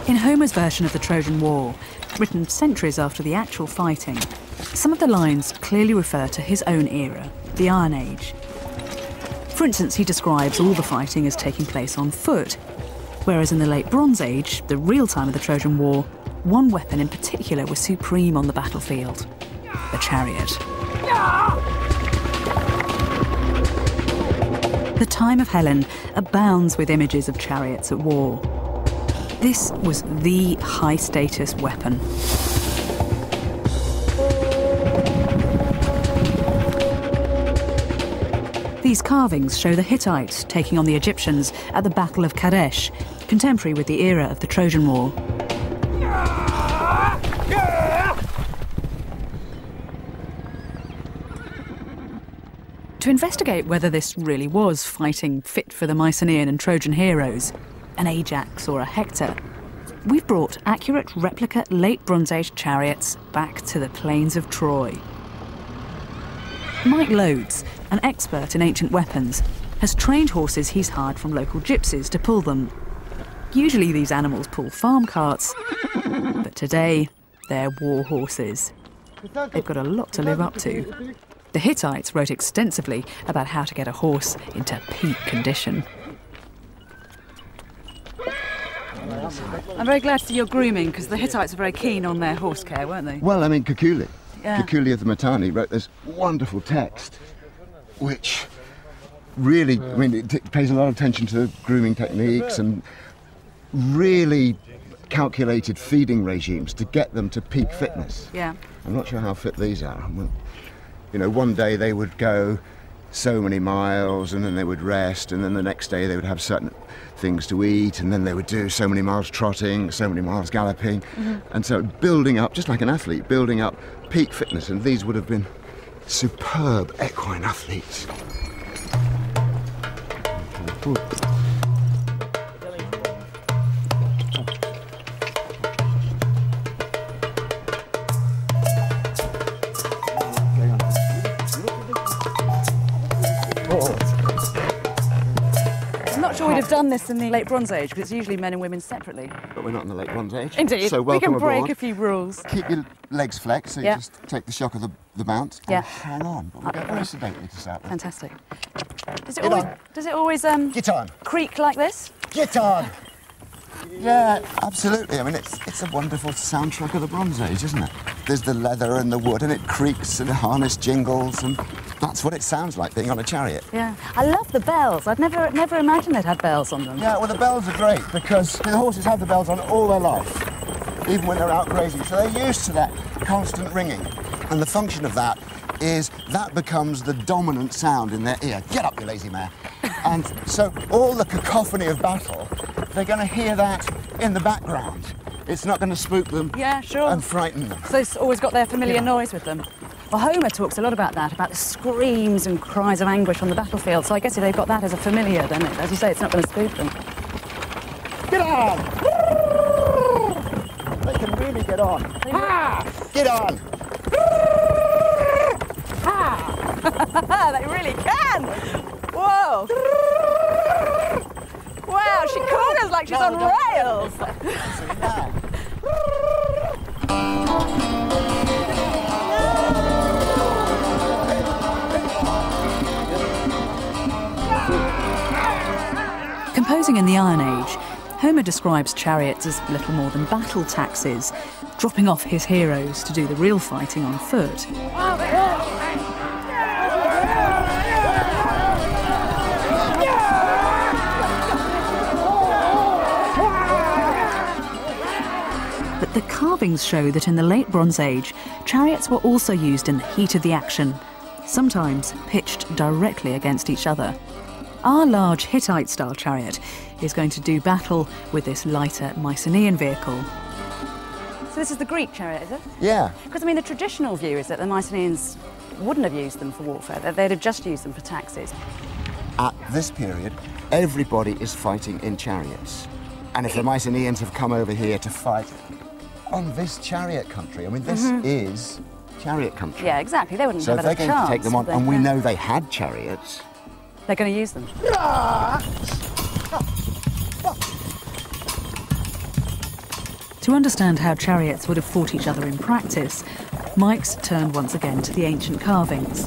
In Homer's version of the Trojan War, written centuries after the actual fighting, some of the lines clearly refer to his own era, the Iron Age. For instance, he describes all the fighting as taking place on foot, whereas in the late Bronze Age, the real time of the Trojan War, one weapon in particular was supreme on the battlefield: the chariot. The time of Helen abounds with images of chariots at war. This was the high-status weapon. These carvings show the Hittites taking on the Egyptians at the Battle of Kadesh, contemporary with the era of the Trojan War. To investigate whether this really was fighting fit for the Mycenaean and Trojan heroes, an Ajax or a Hector, we've brought accurate replica late Bronze Age chariots back to the plains of Troy. Mike Loades, an expert in ancient weapons, has trained horses he's hired from local gypsies to pull them. Usually these animals pull farm carts, but today they're war horses. They've got a lot to live up to. The Hittites wrote extensively about how to get a horse into peak condition. I'm very glad to see you're grooming, because the Hittites were very keen on their horse care, weren't they? Well, I mean, Kekule. Yeah. Kekule of the Mitanni wrote this wonderful text, which really, I mean, it pays a lot of attention to grooming techniques and really calculated feeding regimes to get them to peak fitness. Yeah. I'm not sure how fit these are. Well, you know, one day they would go so many miles and then they would rest, and then the next day they would have certain things to eat, and then they would do so many miles trotting, so many miles galloping, and so building up, just like an athlete, building up peak fitness, and these would have been superb equine athletes. We'd have done this in the late Bronze Age, because it's usually men and women separately. But we're not in the late Bronze Age. Indeed. So welcome we can break aboard. a few rules. Keep your legs flexed, so you just take the shock of the bounce and hang on. But we'll go very sedately to start with. Fantastic. Does it always Get on. creak like this? Get on! Yeah, absolutely. I mean, it's a wonderful soundtrack of the Bronze Age, isn't it? There's the leather and the wood, and it creaks, and the harness jingles, and that's what it sounds like being on a chariot. Yeah. I love the bells. I'd never imagined they'd had bells on them. Yeah, well, the bells are great because the horses have the bells on all their life, even when they're out grazing. So they're used to that constant ringing. And the function of that is that becomes the dominant sound in their ear. Get up, you lazy mare. And so all the cacophony of battle, they're going to hear that in the background. It's not going to spook them and frighten them. So it's always got their familiar noise with them. Well, Homer talks a lot about that, about the screams and cries of anguish on the battlefield. So I guess if they've got that as a familiar, then, as you say, it's not going to spook them. Get on! They can really get on. Get on! They really can! Whoa! Wow, she corners like she's on rails! Composing in the Iron Age, Homer describes chariots as little more than battle taxes, dropping off his heroes to do the real fighting on foot. But the carvings show that in the late Bronze Age, chariots were also used in the heat of the action, sometimes pitched directly against each other. Our large Hittite-style chariot is going to do battle with this lighter Mycenaean vehicle. So this is the Greek chariot, is it? Yeah. Because, I mean, the traditional view is that the Mycenaeans wouldn't have used them for warfare, that they'd have just used them for taxes. At this period, everybody is fighting in chariots. And if the Mycenaeans have come over here to fight on this chariot country, I mean, this is chariot country. Yeah, exactly. They wouldn't have So if had a they're going to take them on, chance, and we know they had chariots, they're going to use them. To understand how chariots would have fought each other in practice, Mike's turned once again to the ancient carvings.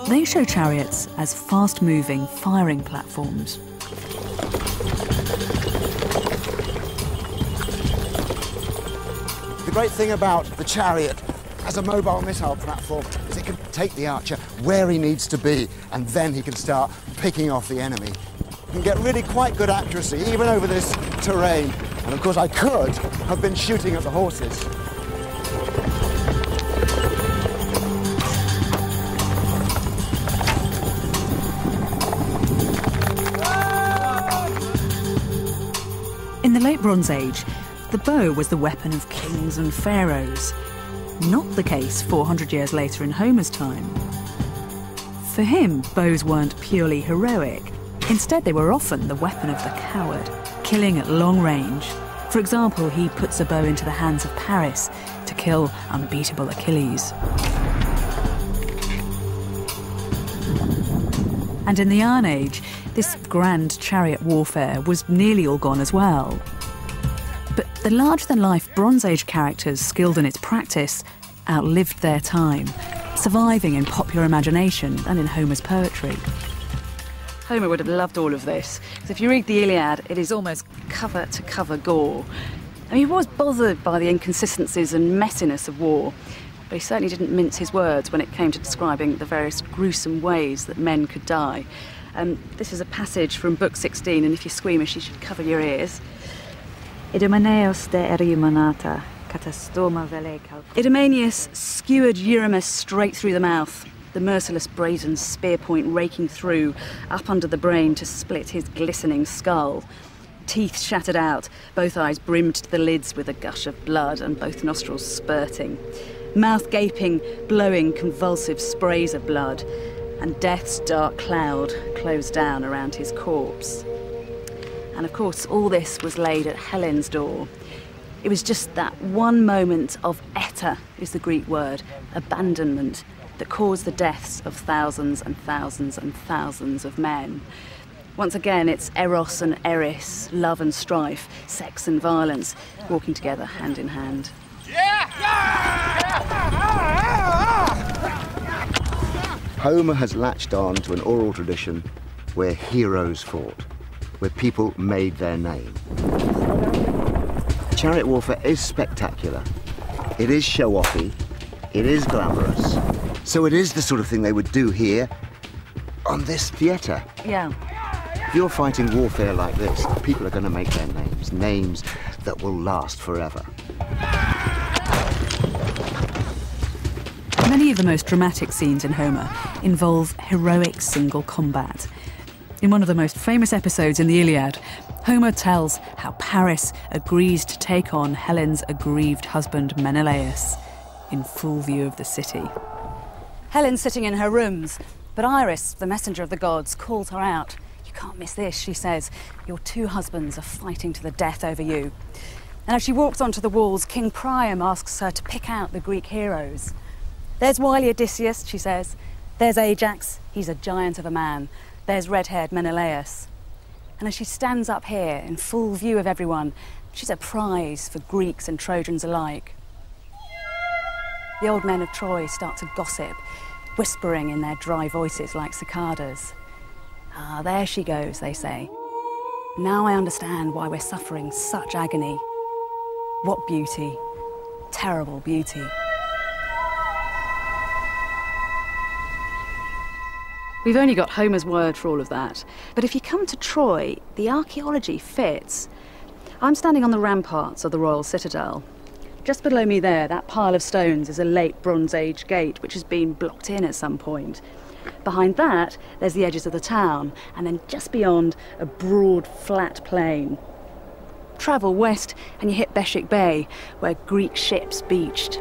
They show chariots as fast-moving firing platforms. the great thing about the chariot as a mobile missile platform is it can take the archer where he needs to be, and then he can start picking off the enemy. You can get really quite good accuracy, even over this terrain. And of course, I could have been shooting at the horses. In the late Bronze Age, the bow was the weapon of kings and pharaohs. Not the case 400 years later in Homer's time. For him, bows weren't purely heroic. Instead, they were often the weapon of the coward, killing at long range. For example, he puts a bow into the hands of Paris to kill unbeatable Achilles. And in the Iron Age, this grand chariot warfare was nearly all gone as well. But the larger-than-life Bronze Age characters skilled in its practice outlived their time, surviving in popular imagination and in Homer's poetry. Homer would have loved all of this, because if you read the Iliad, it is almost cover-to-cover gore. I mean, he was bothered by the inconsistencies and messiness of war, but he certainly didn't mince his words when it came to describing the various gruesome ways that men could die. This is a passage from Book 16, and if you're squeamish, you should cover your ears. Idomeneus de Erymanata, catastoma velecal. Idomeneus skewered Eurymus straight through the mouth, the merciless brazen spear point raking through, up under the brain to split his glistening skull. Teeth shattered out, both eyes brimmed to the lids with a gush of blood and both nostrils spurting. Mouth gaping, blowing convulsive sprays of blood, and death's dark cloud closed down around his corpse. And of course, all this was laid at Helen's door. It was just that one moment of eta, is the Greek word, abandonment, that caused the deaths of thousands and thousands and thousands of men. Once again, it's eros and eris, love and strife, sex and violence, walking together hand in hand. Homer has latched on to an oral tradition where heroes fought, where people made their name. Chariot warfare is spectacular. It is show-offy. It is glamorous. So it is the sort of thing they would do here on this theatre. Yeah. If you're fighting warfare like this, people are going to make their names, names that will last forever. Many of the most dramatic scenes in Homer involve heroic single combat. In one of the most famous episodes in the Iliad, Homer tells how Paris agrees to take on Helen's aggrieved husband Menelaus in full view of the city. Helen's sitting in her rooms, but Iris, the messenger of the gods, calls her out. "You can't miss this," she says. "Your two husbands are fighting to the death over you." And as she walks onto the walls, King Priam asks her to pick out the Greek heroes. "There's wily Odysseus," she says. "There's Ajax, he's a giant of a man. There's red-haired Menelaus." And as she stands up here in full view of everyone, she's a prize for Greeks and Trojans alike. The old men of Troy start to gossip, whispering in their dry voices like cicadas. "Ah, there she goes," they say. "Now I understand why we're suffering such agony. What beauty, terrible beauty." We've only got Homer's word for all of that. But if you come to Troy, the archaeology fits. I'm standing on the ramparts of the Royal Citadel. Just below me there, that pile of stones is a late Bronze Age gate which has been blocked in at some point. Behind that, there's the edges of the town, and then just beyond, a broad, flat plain. Travel west and you hit Beshik Bay, where Greek ships beached.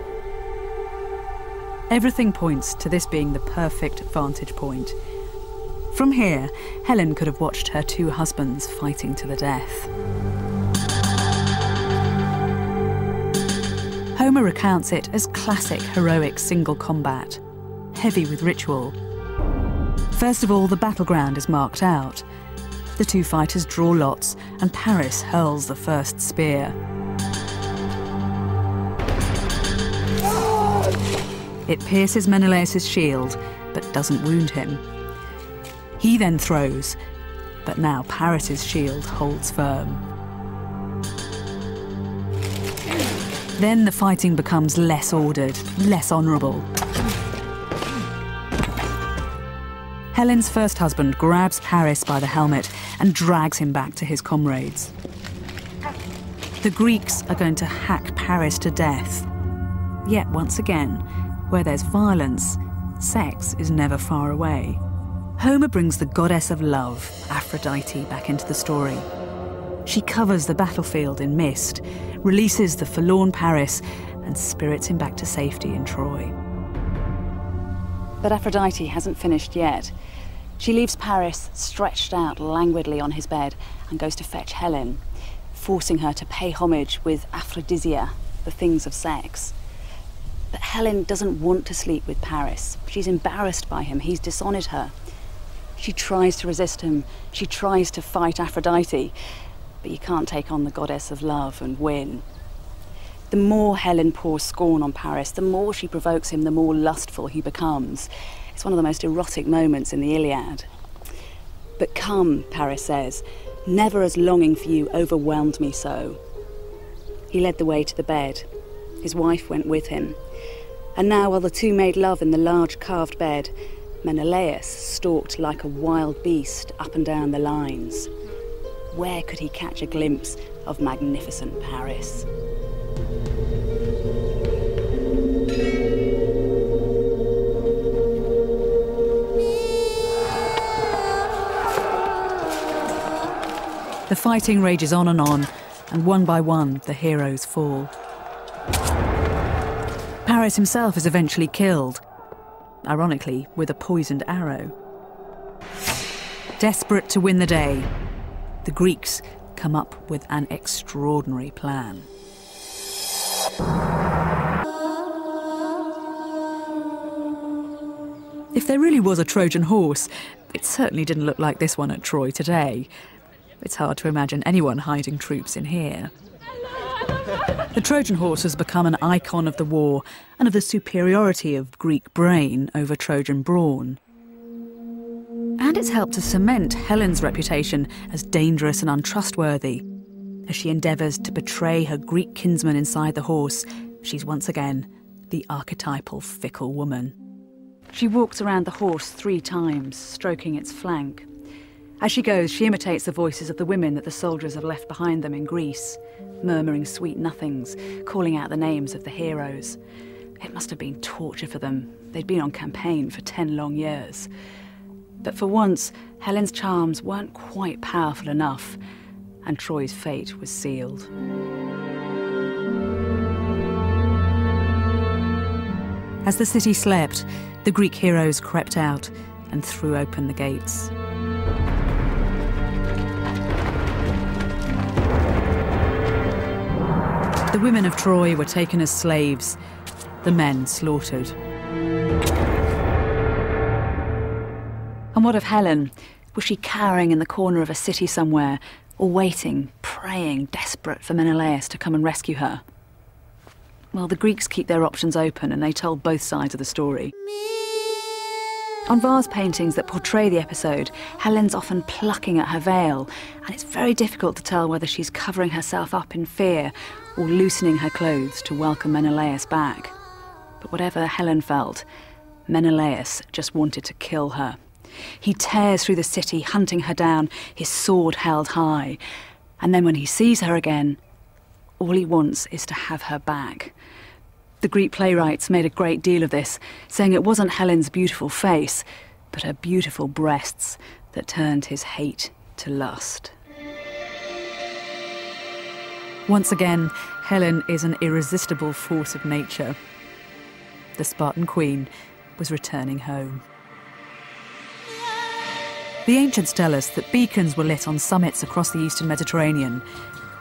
Everything points to this being the perfect vantage point. From here, Helen could have watched her two husbands fighting to the death. Homer recounts it as classic heroic single combat, heavy with ritual. First of all, the battleground is marked out. The two fighters draw lots, and Paris hurls the first spear. It pierces Menelaus' shield, but doesn't wound him. He then throws, but now Paris' shield holds firm. Then the fighting becomes less ordered, less honourable. Helen's first husband grabs Paris by the helmet and drags him back to his comrades. The Greeks are going to hack Paris to death. Yet once again, where there's violence, sex is never far away. Homer brings the goddess of love, Aphrodite, back into the story. She covers the battlefield in mist, releases the forlorn Paris, and spirits him back to safety in Troy. But Aphrodite hasn't finished yet. She leaves Paris stretched out languidly on his bed and goes to fetch Helen, forcing her to pay homage with aphrodisia, the things of sex. But Helen doesn't want to sleep with Paris. She's embarrassed by him. He's dishonoured her. She tries to resist him. She tries to fight Aphrodite. But you can't take on the goddess of love and win. The more Helen pours scorn on Paris, the more she provokes him, the more lustful he becomes. It's one of the most erotic moments in the Iliad. But come, Paris says, never as longing for you overwhelmed me so. He led the way to the bed. His wife went with him. And now, while the two made love in the large carved bed, Menelaus stalked like a wild beast up and down the lines. Where could he catch a glimpse of magnificent Paris? The fighting rages on, and one by one, the heroes fall. Paris himself is eventually killed, ironically, with a poisoned arrow. Desperate to win the day, the Greeks come up with an extraordinary plan. If there really was a Trojan horse, it certainly didn't look like this one at Troy today. It's hard to imagine anyone hiding troops in here. The Trojan horse has become an icon of the war and of the superiority of Greek brain over Trojan brawn. And it's helped to cement Helen's reputation as dangerous and untrustworthy. As she endeavours to betray her Greek kinsman inside the horse, she's once again the archetypal fickle woman. She walks around the horse 3 times, stroking its flank. As she goes, she imitates the voices of the women that the soldiers have left behind them in Greece, murmuring sweet nothings, calling out the names of the heroes. It must have been torture for them. They'd been on campaign for 10 long years. But for once, Helen's charms weren't quite powerful enough, and Troy's fate was sealed. As the city slept, the Greek heroes crept out and threw open the gates. The women of Troy were taken as slaves, the men slaughtered. And what of Helen? Was she cowering in the corner of a city somewhere, or waiting, praying, desperate for Menelaus to come and rescue her? Well, the Greeks keep their options open, and they told both sides of the story. On vase paintings that portray the episode, Helen's often plucking at her veil, and it's very difficult to tell whether she's covering herself up in fear or loosening her clothes to welcome Menelaus back. But whatever Helen felt, Menelaus just wanted to kill her. He tears through the city, hunting her down, his sword held high. And then when he sees her again, all he wants is to have her back. The Greek playwrights made a great deal of this, saying it wasn't Helen's beautiful face, but her beautiful breasts that turned his hate to lust. Once again, Helen is an irresistible force of nature. The Spartan queen was returning home. The ancients tell us that beacons were lit on summits across the eastern Mediterranean,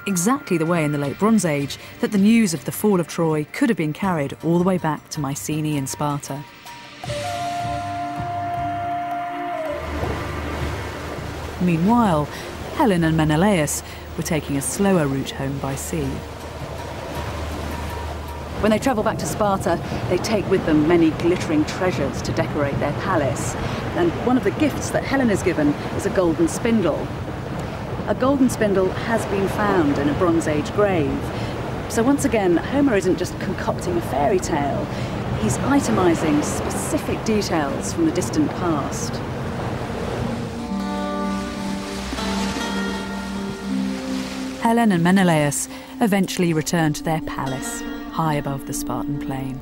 exactly the way in the late Bronze Age that the news of the fall of Troy could have been carried all the way back to Mycenae in Sparta. Meanwhile, Helen and Menelaus were taking a slower route home by sea. When they travel back to Sparta, they take with them many glittering treasures to decorate their palace. And one of the gifts that Helen is given is a golden spindle. A golden spindle has been found in a Bronze Age grave. So once again, Homer isn't just concocting a fairy tale, he's itemising specific details from the distant past. Helen and Menelaus eventually return to their palace, high above the Spartan plain.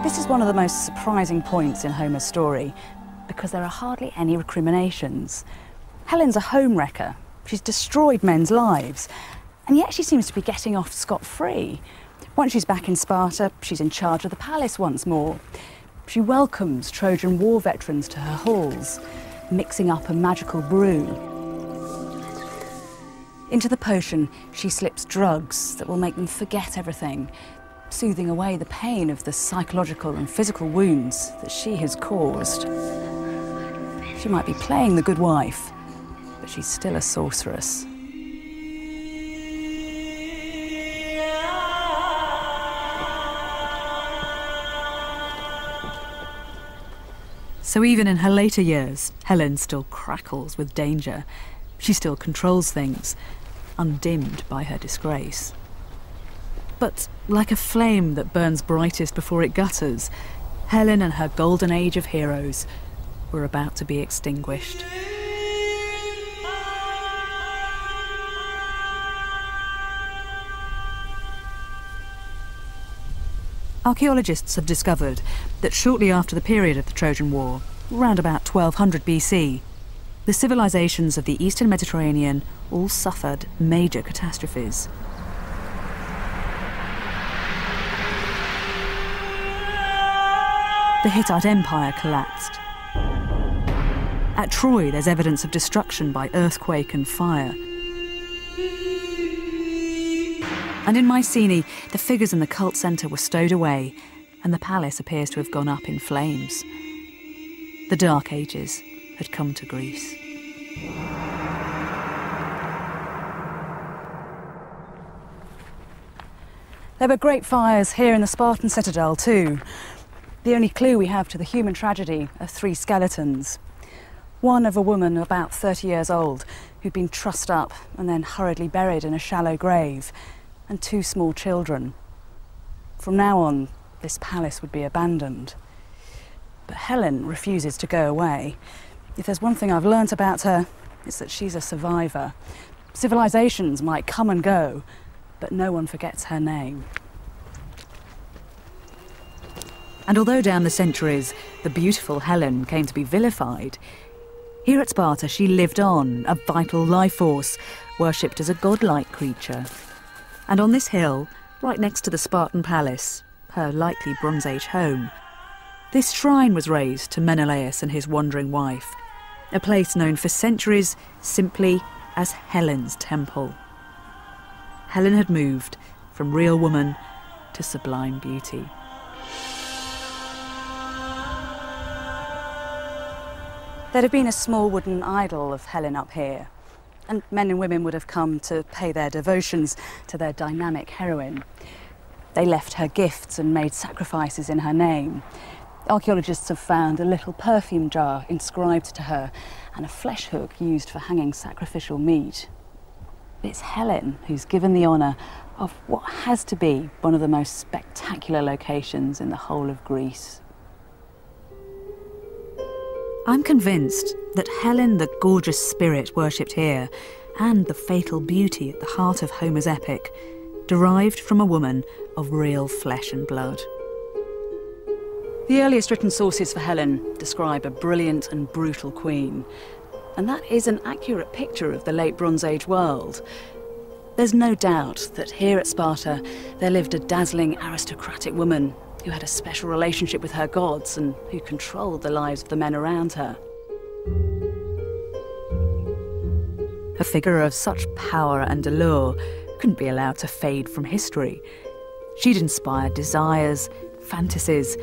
This is one of the most surprising points in Homer's story, because there are hardly any recriminations. Helen's a homewrecker. She's destroyed men's lives, and yet she seems to be getting off scot-free. Once she's back in Sparta, she's in charge of the palace once more. She welcomes Trojan War veterans to her halls, mixing up a magical brew. Into the potion, she slips drugs that will make them forget everything, soothing away the pain of the psychological and physical wounds that she has caused. She might be playing the good wife, but she's still a sorceress. So even in her later years, Helen still crackles with danger. She still controls things, undimmed by her disgrace. But like a flame that burns brightest before it gutters, Helen and her golden age of heroes were about to be extinguished. Archaeologists have discovered that shortly after the period of the Trojan War, around about 1200 BC, the civilizations of the Eastern Mediterranean all suffered major catastrophes. The Hittite Empire collapsed. At Troy, there's evidence of destruction by earthquake and fire. And in Mycenae, the figures in the cult centre were stowed away, and the palace appears to have gone up in flames. The Dark Ages had come to Greece. There were great fires here in the Spartan citadel too. The only clue we have to the human tragedy are 3 skeletons. One of a woman about 30 years old who'd been trussed up and then hurriedly buried in a shallow grave, and 2 small children. From now on, this palace would be abandoned. But Helen refuses to go away. If there's one thing I've learnt about her, it's that she's a survivor. Civilizations might come and go, but no one forgets her name. And although down the centuries the beautiful Helen came to be vilified, here at Sparta she lived on, a vital life force, worshipped as a godlike creature. And on this hill, right next to the Spartan palace, her likely Bronze Age home, this shrine was raised to Menelaus and his wandering wife, a place known for centuries simply as Helen's Temple. Helen had moved from real woman to sublime beauty. There had been a small wooden idol of Helen up here, and men and women would have come to pay their devotions to their dynamic heroine. They left her gifts and made sacrifices in her name. Archaeologists have found a little perfume jar inscribed to her and a flesh hook used for hanging sacrificial meat. It's Helen who's given the honour of what has to be one of the most spectacular locations in the whole of Greece. I'm convinced that Helen, the gorgeous spirit worshipped here, and the fatal beauty at the heart of Homer's epic, derived from a woman of real flesh and blood. The earliest written sources for Helen describe a brilliant and brutal queen, and that is an accurate picture of the late Bronze Age world. There's no doubt that here at Sparta there lived a dazzling aristocratic woman who had a special relationship with her gods and who controlled the lives of the men around her. A figure of such power and allure couldn't be allowed to fade from history. She'd inspired desires, fantasies,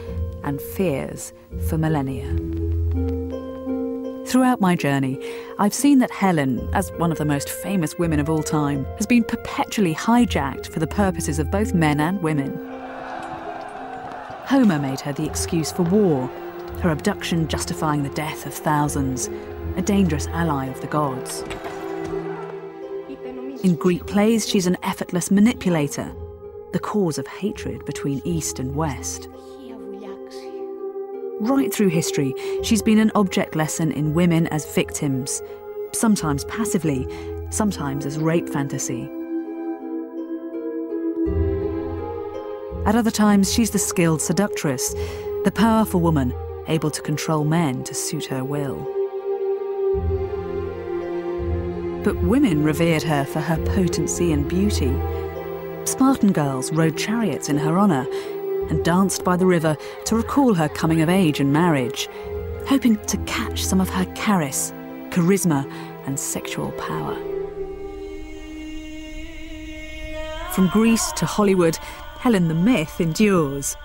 and fears for millennia. Throughout my journey, I've seen that Helen, as one of the most famous women of all time, has been perpetually hijacked for the purposes of both men and women. Homer made her the excuse for war, her abduction justifying the death of thousands, a dangerous ally of the gods. In Greek plays, she's an effortless manipulator, the cause of hatred between East and West. Right through history, she's been an object lesson in women as victims, sometimes passively, sometimes as rape fantasy. At other times, she's the skilled seductress, the powerful woman able to control men to suit her will. But women revered her for her potency and beauty. Spartan girls rode chariots in her honour and danced by the river to recall her coming of age and marriage, hoping to catch some of her charisma and sexual power. From Greece to Hollywood, Helen the myth endures.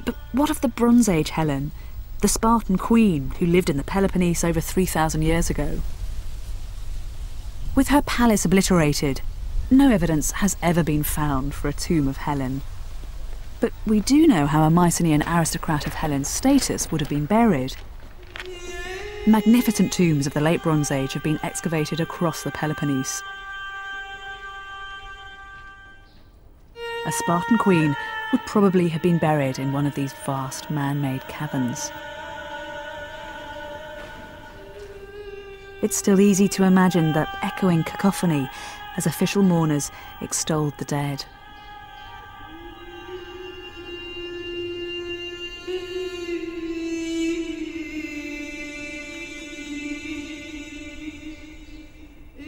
But what of the Bronze Age Helen, the Spartan queen who lived in the Peloponnese over 3,000 years ago? With her palace obliterated, no evidence has ever been found for a tomb of Helen. But we do know how a Mycenaean aristocrat of Helen's status would have been buried. Magnificent tombs of the late Bronze Age have been excavated across the Peloponnese. A Spartan queen would probably have been buried in one of these vast man-made caverns. It's still easy to imagine that echoing cacophony as official mourners extolled the dead.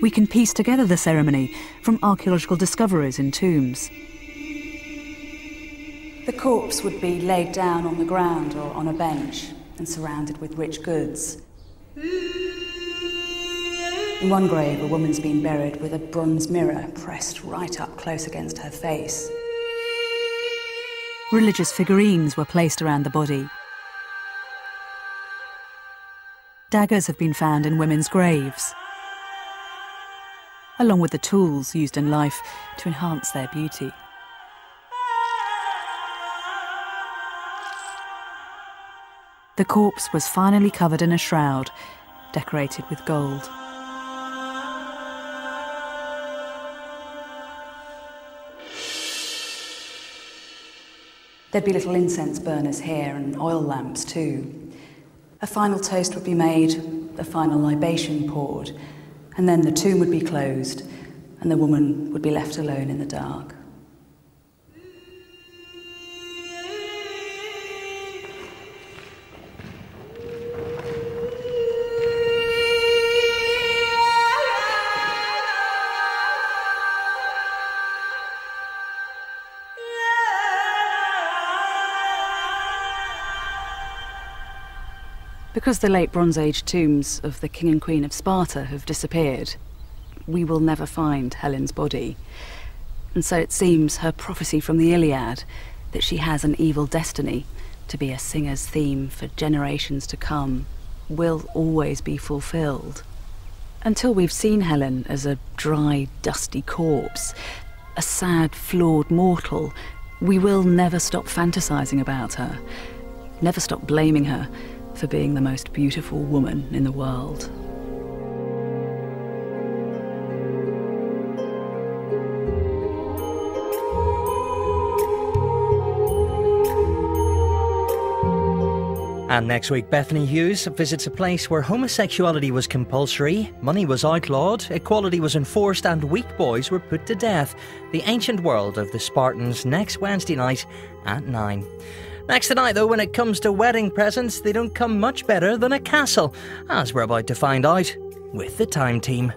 We can piece together the ceremony from archaeological discoveries in tombs. The corpse would be laid down on the ground or on a bench and surrounded with rich goods. In one grave, a woman's been buried with a bronze mirror pressed right up close against her face. Religious figurines were placed around the body. Daggers have been found in women's graves, along with the tools used in life to enhance their beauty. The corpse was finally covered in a shroud, decorated with gold. There'd be little incense burners here and oil lamps too. A final toast would be made, a final libation poured, and then the tomb would be closed and the woman would be left alone in the dark. Because the late Bronze Age tombs of the King and Queen of Sparta have disappeared, we will never find Helen's body. And so it seems her prophecy from the Iliad, that she has an evil destiny to be a singer's theme for generations to come, will always be fulfilled. Until we've seen Helen as a dry, dusty corpse, a sad, flawed mortal, we will never stop fantasizing about her, never stop blaming her for being the most beautiful woman in the world. And next week, Bethany Hughes visits a place where homosexuality was compulsory, money was outlawed, equality was enforced and weak boys were put to death. The ancient world of the Spartans, next Wednesday night at 9. Next tonight, though, when it comes to wedding presents, they don't come much better than a castle, as we're about to find out with the Time Team.